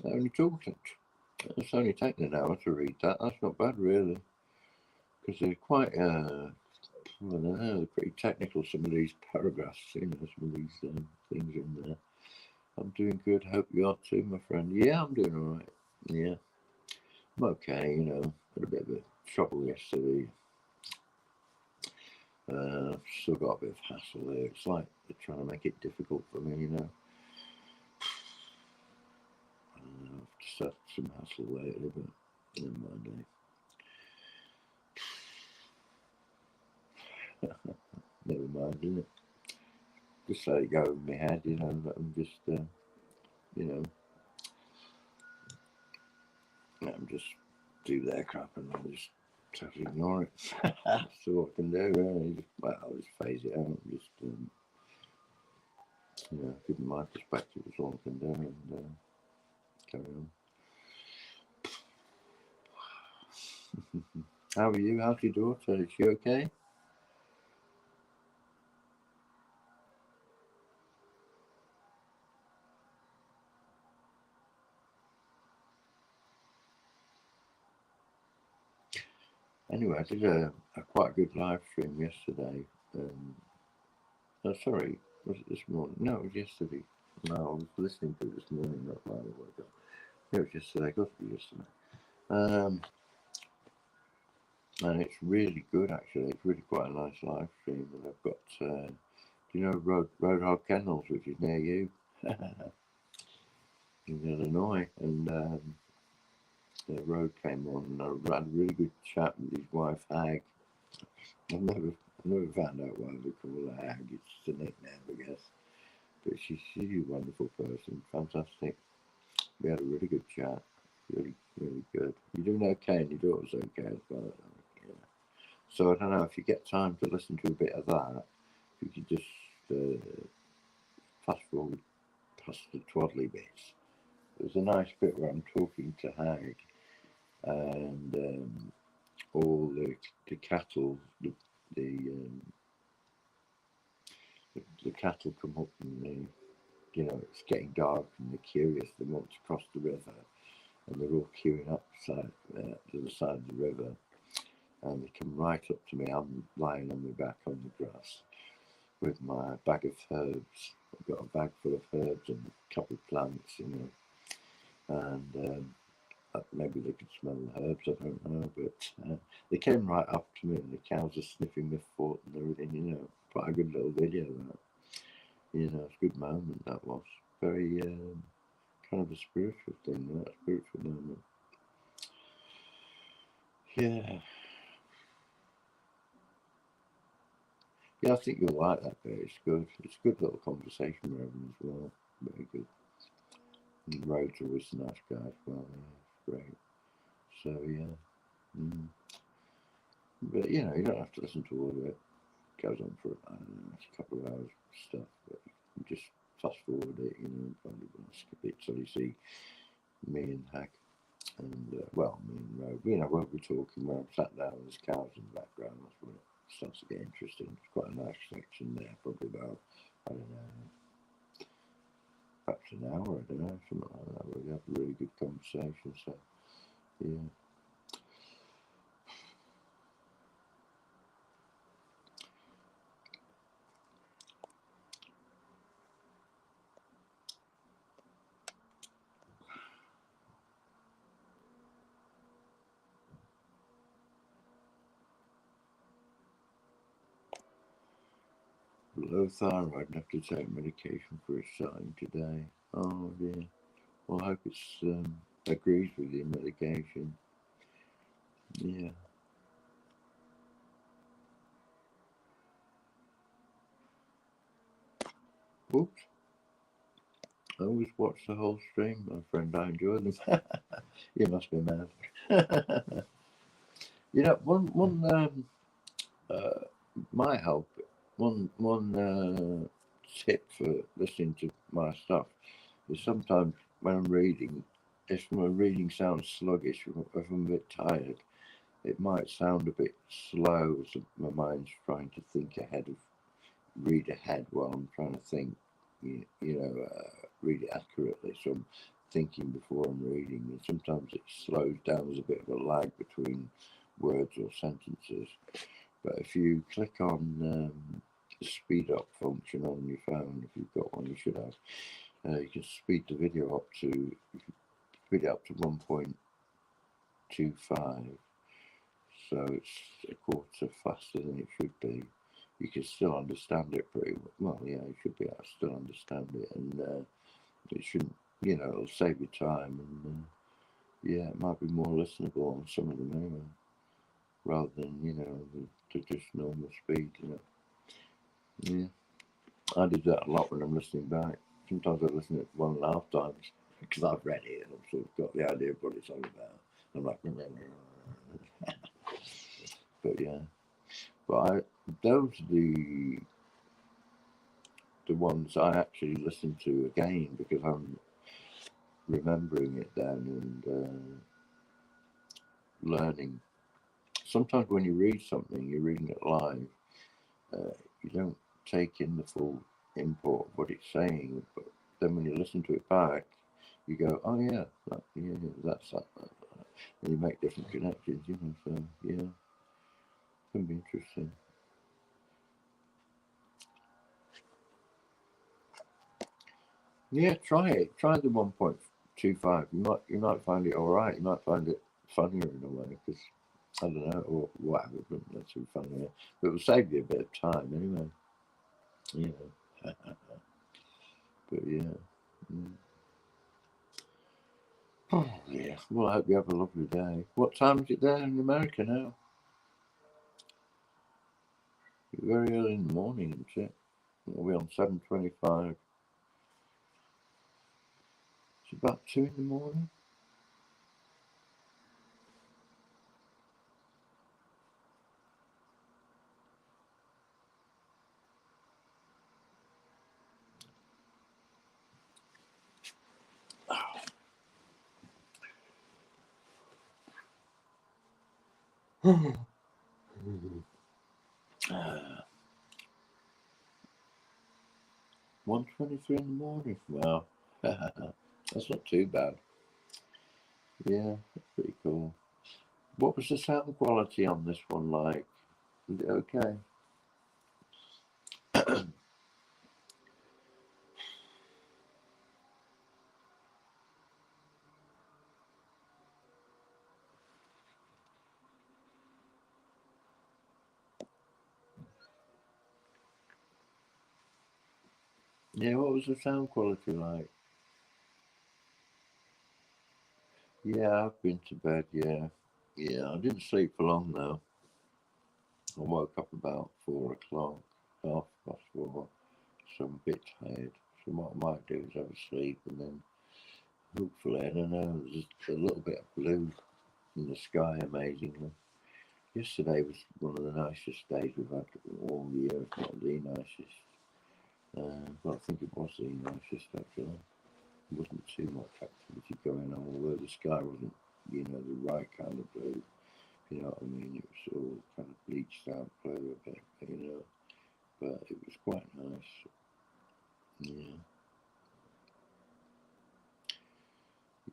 I only took it. It's only taken an hour to read that. That's not bad, really, because they're quite, I don't know, they're pretty technical. Some of these paragraphs, you know, some of these things in there. I'm doing good. Hope you are too, my friend. Yeah, I'm doing all right. Yeah, I'm okay. You know, had a bit of a trouble yesterday. Still got a bit of hassle there. It's like they're trying to make it difficult for me, you know. I've just had some hassle lately, but never mind. Never mind, isn't it? Just let it go in my head, you know. I'm just, you know, I'm just do their crap and I'll just totally ignore it. That's all I can do, really. Well, I'll just phase it out. Just, you know, give them my perspective is all I can do and carry on. How are you? How's your daughter? Is she okay? Anyway, I did a quite good live stream yesterday. Sorry, was it this morning? No, it was yesterday. No, I was listening to it this morning, not while I woke up. Yeah, it was yesterday. Got to be yesterday. And it's really good, actually. It's really quite a nice live stream. And I've got, do you know Roadhog Kennels, which is near you, in Illinois, and the road came on, and I had a really good chat with his wife, Hag. I've never found out why they call her Hag. It's a nickname, I guess. But she's a wonderful person, fantastic. We had a really good chat, really, really good. You're doing okay, and your daughter's okay as well. Yeah. So I don't know if you get time to listen to a bit of that. If you could just fast forward past the twaddly bits. There's a nice bit where I'm talking to Hag, and all the cattle, the cattle come up and you know, it's getting dark and they're curious. They want to cross the river, and they're all queuing up to the side of the river, and they come right up to me. I'm lying on my back on the grass with my bag of herbs. I've got a bag full of herbs and a couple of plants, you know, and maybe they could smell the herbs, I don't know, but they came right up to me, and the cows are sniffing my foot and everything, you know. Quite a good little video, that. You know, it's a good moment, that was. Very kind of a spiritual thing, that spiritual moment. Yeah. Yeah, I think you'll like that bit. It's good. It's a good little conversation we're having as well. Very good. And Rhodes always a nice guy as well. Yeah, great. So yeah. But you know, you don't have to listen to all of it. It goes on for I don't know, it's a couple of hours of stuff, but you just fast forward it, you know, and probably skip it till you see me and Hack and well, me and Rhodes. You know, when we're talking, when I'm sat down, there's cows in the background. That's when it starts to get interesting. It's quite a nice section there, probably about I don't know, perhaps an hour. I don't know, something like that. We have a really good conversation. So yeah. Low thyroid and have to take medication for it starting today. Oh dear. Well, I hope it agrees with your medication. Yeah. Oops. I always watch the whole stream, my friend. I enjoy them. You must be mad. You know, one might help. One tip for listening to my stuff is sometimes when I'm reading, if my reading sounds sluggish, if I'm a bit tired, it might sound a bit slow. So my mind's trying to think ahead of read ahead while I'm trying to think. Read it accurately. So I'm thinking before I'm reading, and sometimes it slows down. There's a bit of a lag between words or sentences. But if you click on the speed up function on your phone, if you've got one, you should have. You can speed the video up to 1.25, so it's a quarter faster than it should be. You can still understand it pretty well. Yeah, you should be able to still understand it, and it shouldn't. It'll save you time, and yeah, it might be more listenable on some of them anyway, rather than the just normal speed. Yeah, I do that a lot when I'm listening back. Sometimes I listen at 1.5 times because I've read it and I've sort of got the idea of what it's all about. I'm like, but yeah, those are the ones I actually listen to again because I'm remembering it then and learning. Sometimes when you read something, you're reading it live. You don't take in the full import of what it's saying, but then when you listen to it back, you go, oh yeah, that's that, and you make different connections, so yeah, it can be interesting. Yeah, try it. Try the 1.25. You might find it all right. You might find it funnier in a way because I don't know or whatever, but that's too funny. But it will save you a bit of time anyway. But yeah. Mm. Oh yeah. Well, I hope you have a lovely day. What time is it there in America now? Very early in the morning, isn't it? We're on 7:25. It's about 2 in the morning. Oh. 1:23 in the morning. Wow. That's not too bad. Yeah, that's pretty cool. What was the sound quality on this one like? Was it okay? Yeah, what was the sound quality like? Yeah, I've been to bed, yeah. Yeah, I didn't sleep for long though. I woke up about 4 o'clock, 4:30, so I'm a bit tired. So what I might do is have a sleep and then hopefully, I don't know, there's a little bit of blue in the sky amazingly. Yesterday was one of the nicest days we've had all year, if not the nicest. Well, I think it was the nicest actually. There wasn't too much activity going on, although the sky wasn't, the right kind of blue. You know what I mean? It was all kind of bleached out blue a bit, but it was quite nice. Yeah,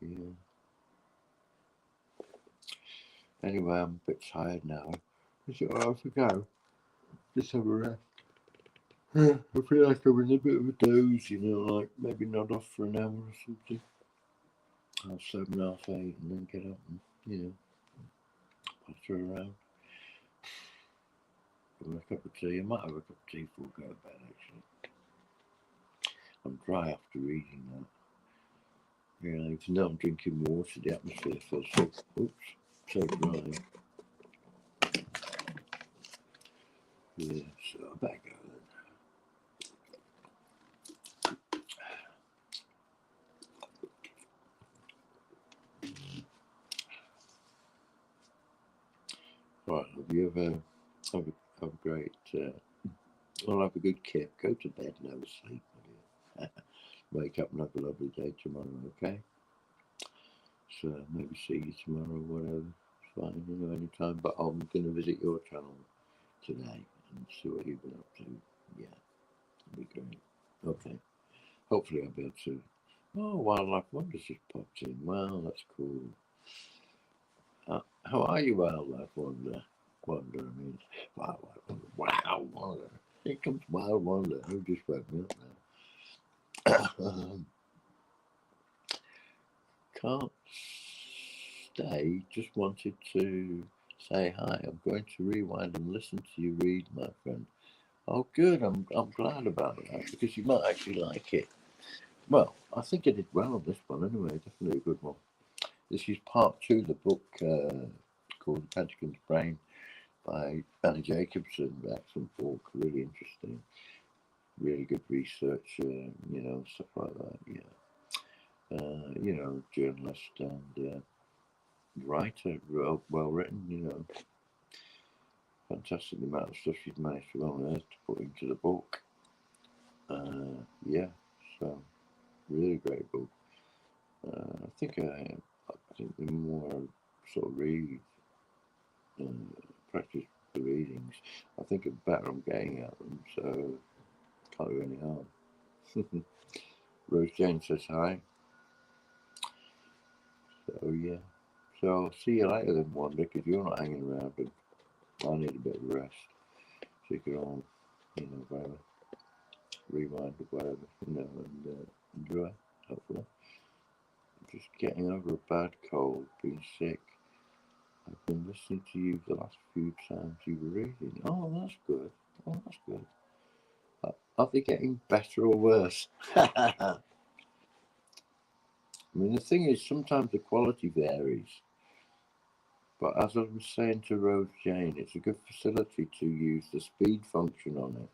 yeah. Anyway, I'm a bit tired now. Is it alright to go? Just have a rest. I feel like I'm in a bit of a doze, like maybe nod off for an hour or something. 7, 8:30, and then get up and, potter around. Have a cup of tea. I might have a cup of tea before I go to bed, actually. I'm dry after reading that. Even though I'm drinking water, the atmosphere feels so dry. Yeah, so I better go then. You have a great, well, have a good kip. Go to bed and have a sleep. Wake up and have a lovely day tomorrow, okay? So maybe see you tomorrow, whatever. It's fine, anytime. But I'm going to visit your channel today and see what you've been up to. Yeah, it'll be great. Okay. Hopefully I'll be able to. Oh, Wildlife Wonders just popped in. Well, that's cool. How are you, Wildlife Wonder? I mean, Wildlife Wonder. Wow, Wonder. Here comes Wild Wonder. Who just woke me up now? Can't stay. Just wanted to say hi. I'm going to rewind and listen to you read, my friend. Oh, good. I'm glad about that because you might actually like it. Well, I think I did well on this one anyway. Definitely a good one. This is part 2 of the book called Pentagon's Brain by Jacobson. Excellent book, really interesting, really good research, stuff like that. Yeah, journalist and writer, well written. Fantastic amount of stuff she's managed to unearth to put into the book. Yeah, so really great book. I think the more I sort of read, practice the readings, I think the better I'm getting at them. So can't do any harm. Rose Jane says hi. So yeah. So I'll see you later then, Wanda, because you're not hanging around, and I need a bit of rest. So you can all, whatever, rewind or whatever, and enjoy, hopefully. Just getting over a bad cold, being sick. I've been listening to you the last few times you were reading. Oh, that's good. Oh, that's good. Are they getting better or worse? I mean, the thing is, sometimes the quality varies. But as I was saying to Rose Jane, it's a good facility to use the speed function on it.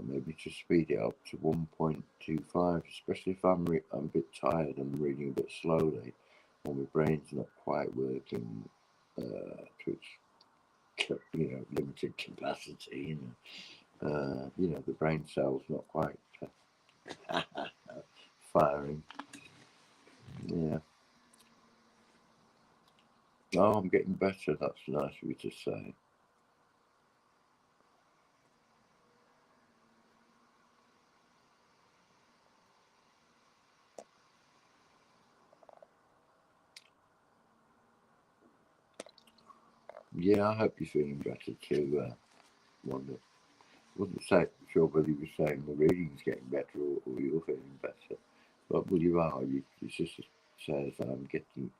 Maybe to speed it up to 1.25, especially if I'm a bit tired and reading a bit slowly, or my brain's not quite working to its limited capacity. The brain cells not quite firing. Yeah. Oh, I'm getting better. That's nice of you to say. Yeah, I hope you're feeling better too, Wanda. Wasn't sure whether you were saying the reading's getting better or you're feeling better. But well, you are. Your sister says I'm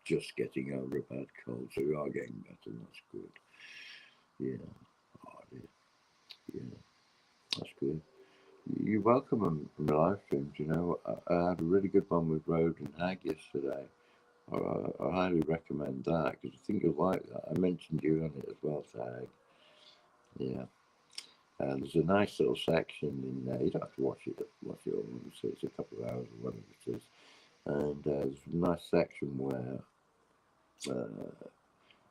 just getting over a bad cold, so you are getting better. That's good. Yeah. Oh dear. Yeah. That's good. You're welcome on the live streams. I had a really good one with Road and Hag yesterday. I highly recommend that because I think you'll like that. I mentioned you on it as well, Hag. Yeah. And there's a nice little section in there. You don't have to watch it all. So it's a couple of hours or whatever it is. And there's a nice section where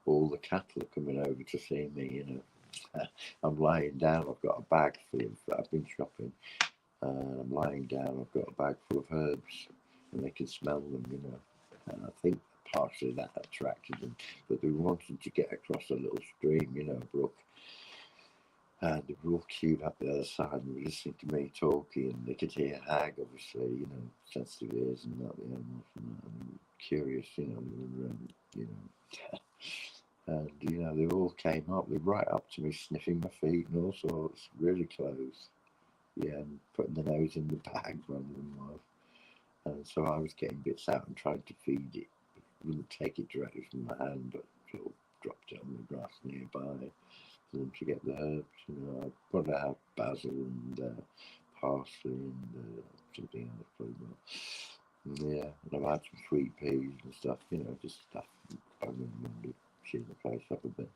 all the cattle are coming over to see me. I'm lying down. I've got a bag full of. I've been shopping. I'm lying down. I've got a bag full of herbs, and they can smell them. And I think partially that attracted them. But they wanted to get across a little stream, a brook. And they were all queued up the other side and were listening to me talking, and they could hear Hag, obviously, sensitive ears and that, the animals, and curious, and, they all came up, they were right up to me, sniffing my feet and all sorts, really close, yeah, and putting their nose in the bag, one of them was. And so I was getting bits out and trying to feed it, wouldn't take it directly from my hand, but sort of dropped it on the grass nearby. Them to get the herbs. I've got to have basil and parsley and something else probably. Yeah, and I've had some sweet peas and stuff. Just stuff. I'm going to cheer the place up a bit.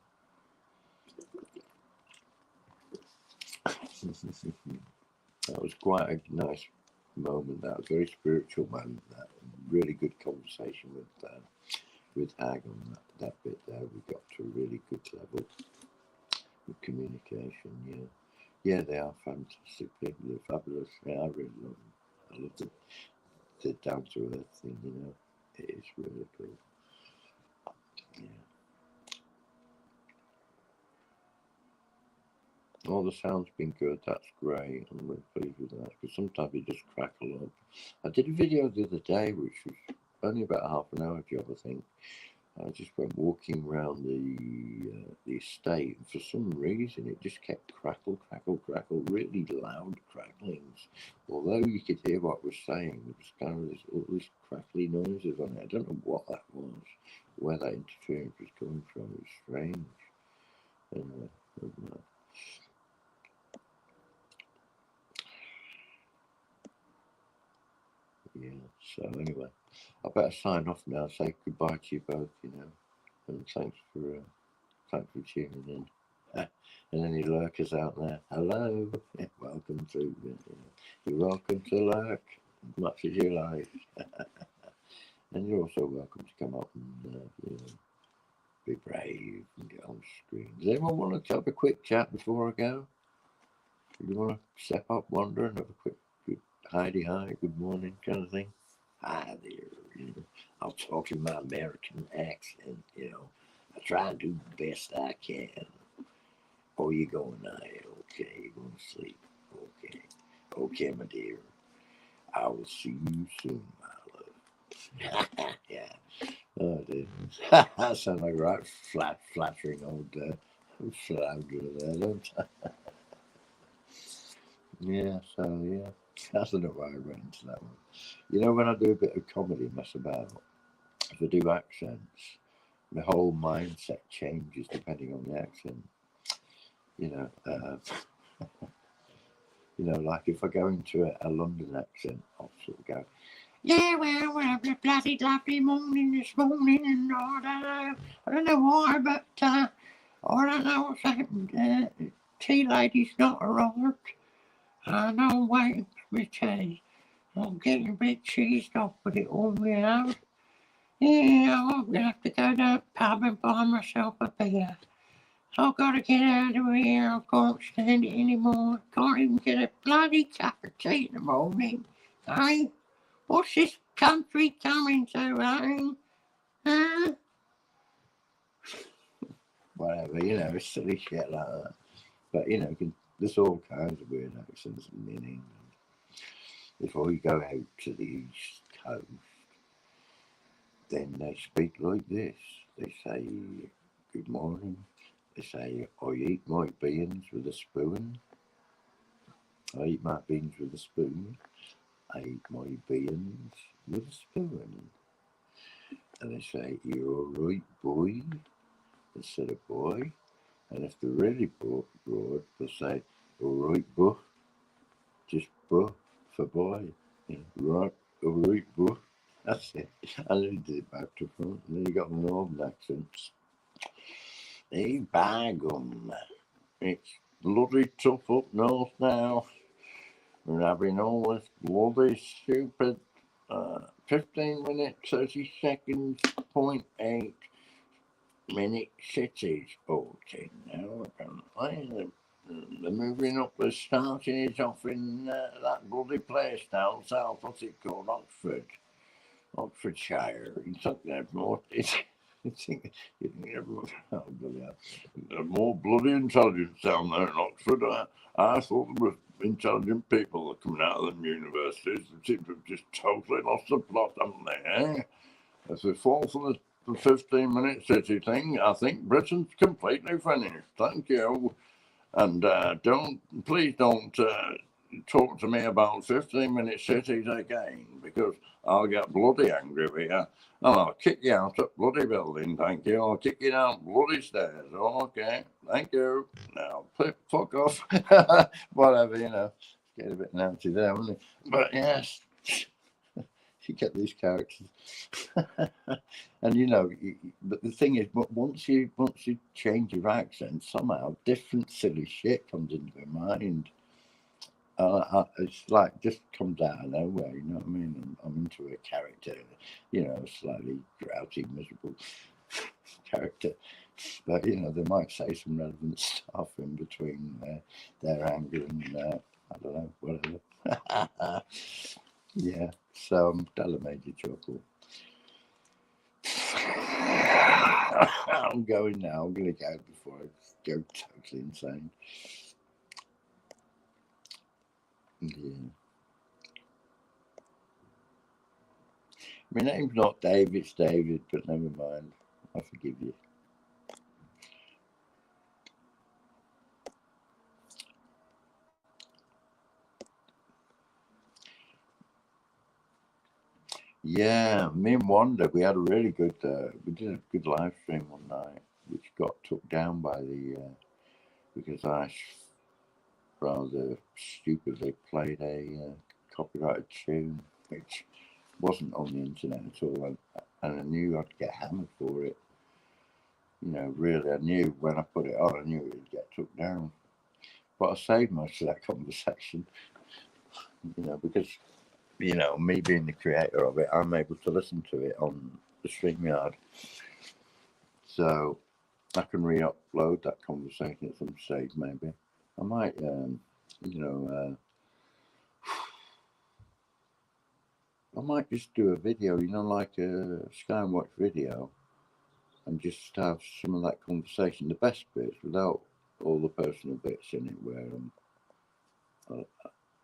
That was quite a nice moment. That was a very spiritual moment. That really good conversation with Hag on that. that bit there, we got to a really good level of communication. Yeah, they are fantastic people. They're fabulous. Yeah, I really love them. I love the down to earth thing. It is really cool. Yeah. All the sound's been good. That's great. I'm really pleased with that because sometimes it just crackle up. I did a video the other day, which was only about half an hour job, I think. I just went walking around the estate, and for some reason it just kept crackle, really loud cracklings. Although you could hear what I was saying, there was kind of all this crackly noises on it. I don't know what that was, where that interference was coming from. It was strange. Yeah. So anyway, I better sign off now. Say goodbye to you both. And thanks for tuning in. And any lurkers out there, hello, welcome to. You're welcome to lurk as much as you like, and you're also welcome to come up and be brave and get on screen. Does anyone want to have a quick chat before I go? Do you want to step up, wander, and have a quick good hi, good morning kind of thing? Hi there. I'll talk in my American accent. I try and do the best I can. Oh, you going night? Okay, you're going to sleep. Okay, my dear. I will see you soon, my love. Yeah. Oh, dude. I sound like a right flattering old flounder there, don't I? Yeah, so yeah. I don't know why I went into that one. When I do a bit of comedy, mess about, if I do accents, my whole mindset changes depending on the accent. Like if I go into a London accent, I'll sort of go, yeah, well, we're having a bloody lovely morning this morning, and I don't know why, but I don't know what's happened. Tea lady's not arrived. I know I'm waiting for my tea. I'm getting a bit cheesed off with it all, Yeah, I'm going to have to go to the pub and buy myself a beer. I've got to get out of here. I can't stand it anymore. I can't even get a bloody cup of tea in the morning. Hey, what's this country coming to, eh? Huh? Whatever, silly shit like that. But, there's all kinds of weird accents in England. Before you go out to the East Coast, then they speak like this. They say, good morning. They say, I eat my beans with a spoon. I eat my beans with a spoon. I eat my beans with a spoon. And they say, you're all right, boy, instead of boy. And if they're really broad, they'll say, all right, buh, just buh for boy. Right, all right, buh. That's it. I did it back to front. And then you got the northern accents. Hey, bag 'em. It's bloody tough up north now. We're having all this bloody stupid 15 minutes, 30 seconds, 0.8 minute cities. Okay, now apparently they're moving up, they're starting it off in that bloody place down south, what's it called? Oxfordshire. You think there's more. There's more bloody intelligence down there in Oxford. I thought there were intelligent people that coming out of them universities. They seem to have just totally lost the plot, haven't they? If they fall for the 15-minute city thing, I think Britain's completely finished. Thank you. And please don't talk to me about 15-minute cities again, because I'll get bloody angry with you. And I'll kick you out of bloody building, thank you. I'll kick you down bloody stairs. Okay, thank you. Now, fuck off. Whatever, Get a bit naughty there, wouldn't it? But yes, you get these characters. And but the thing is, once you change your accent, somehow different silly shit comes into your mind. It's like just comes out of nowhere, you know what I mean? I'm into a character, slightly grouchy, miserable. character. But, you know, they might say some relevant stuff in between their anger and, I don't know, whatever. Yeah, so that'll make you chuckle. I'm going now. I'm going to go before I go totally insane. Yeah. My name's not Dave, it's David, but never mind. I forgive you. Yeah, me and Wanda, we had a really good, we did a good live stream one night, which got took down by the, because I rather stupidly played a copyrighted tune, which wasn't on the internet at all, and I knew I'd get hammered for it. You know, really, I knew when I put it on, I knew it would get took down. But I saved most of that conversation, you know, because, you know, me being the creator of it, I'm able to listen to it on the StreamYard. So I can re-upload that conversation at some stage, maybe. I might, you know, I might just do a video, you know, like a Skywatch video, and just have some of that conversation, the best bits, without all the personal bits in it, where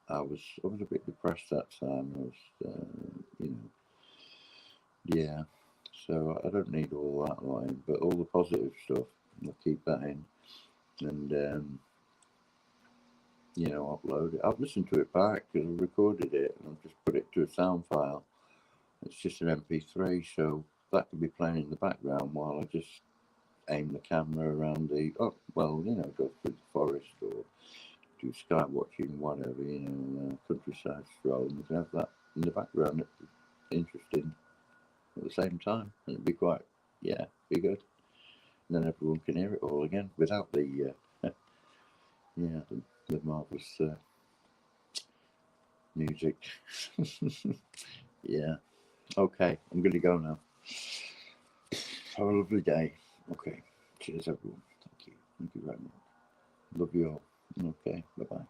I was a bit depressed that time. I was, you know, yeah. So I don't need all that line, but all the positive stuff, I'll keep that in, and you know, upload it. I've listened to it back because I recorded it and I've just put it to a sound file. It's just an MP3, so that could be playing in the background while I just aim the camera around the, oh, well, you know, go through the forest or do sky watching, whatever, you know, countryside stroll, and you can have that in the background. It's interesting at the same time, and it'd be quite, yeah, be good. And then everyone can hear it all again without the, yeah, the marvelous music. Yeah. Okay, I'm going to go now. Have a lovely day. Okay. Cheers, everyone. Thank you. Thank you very much. Love you all. Okay. Bye bye.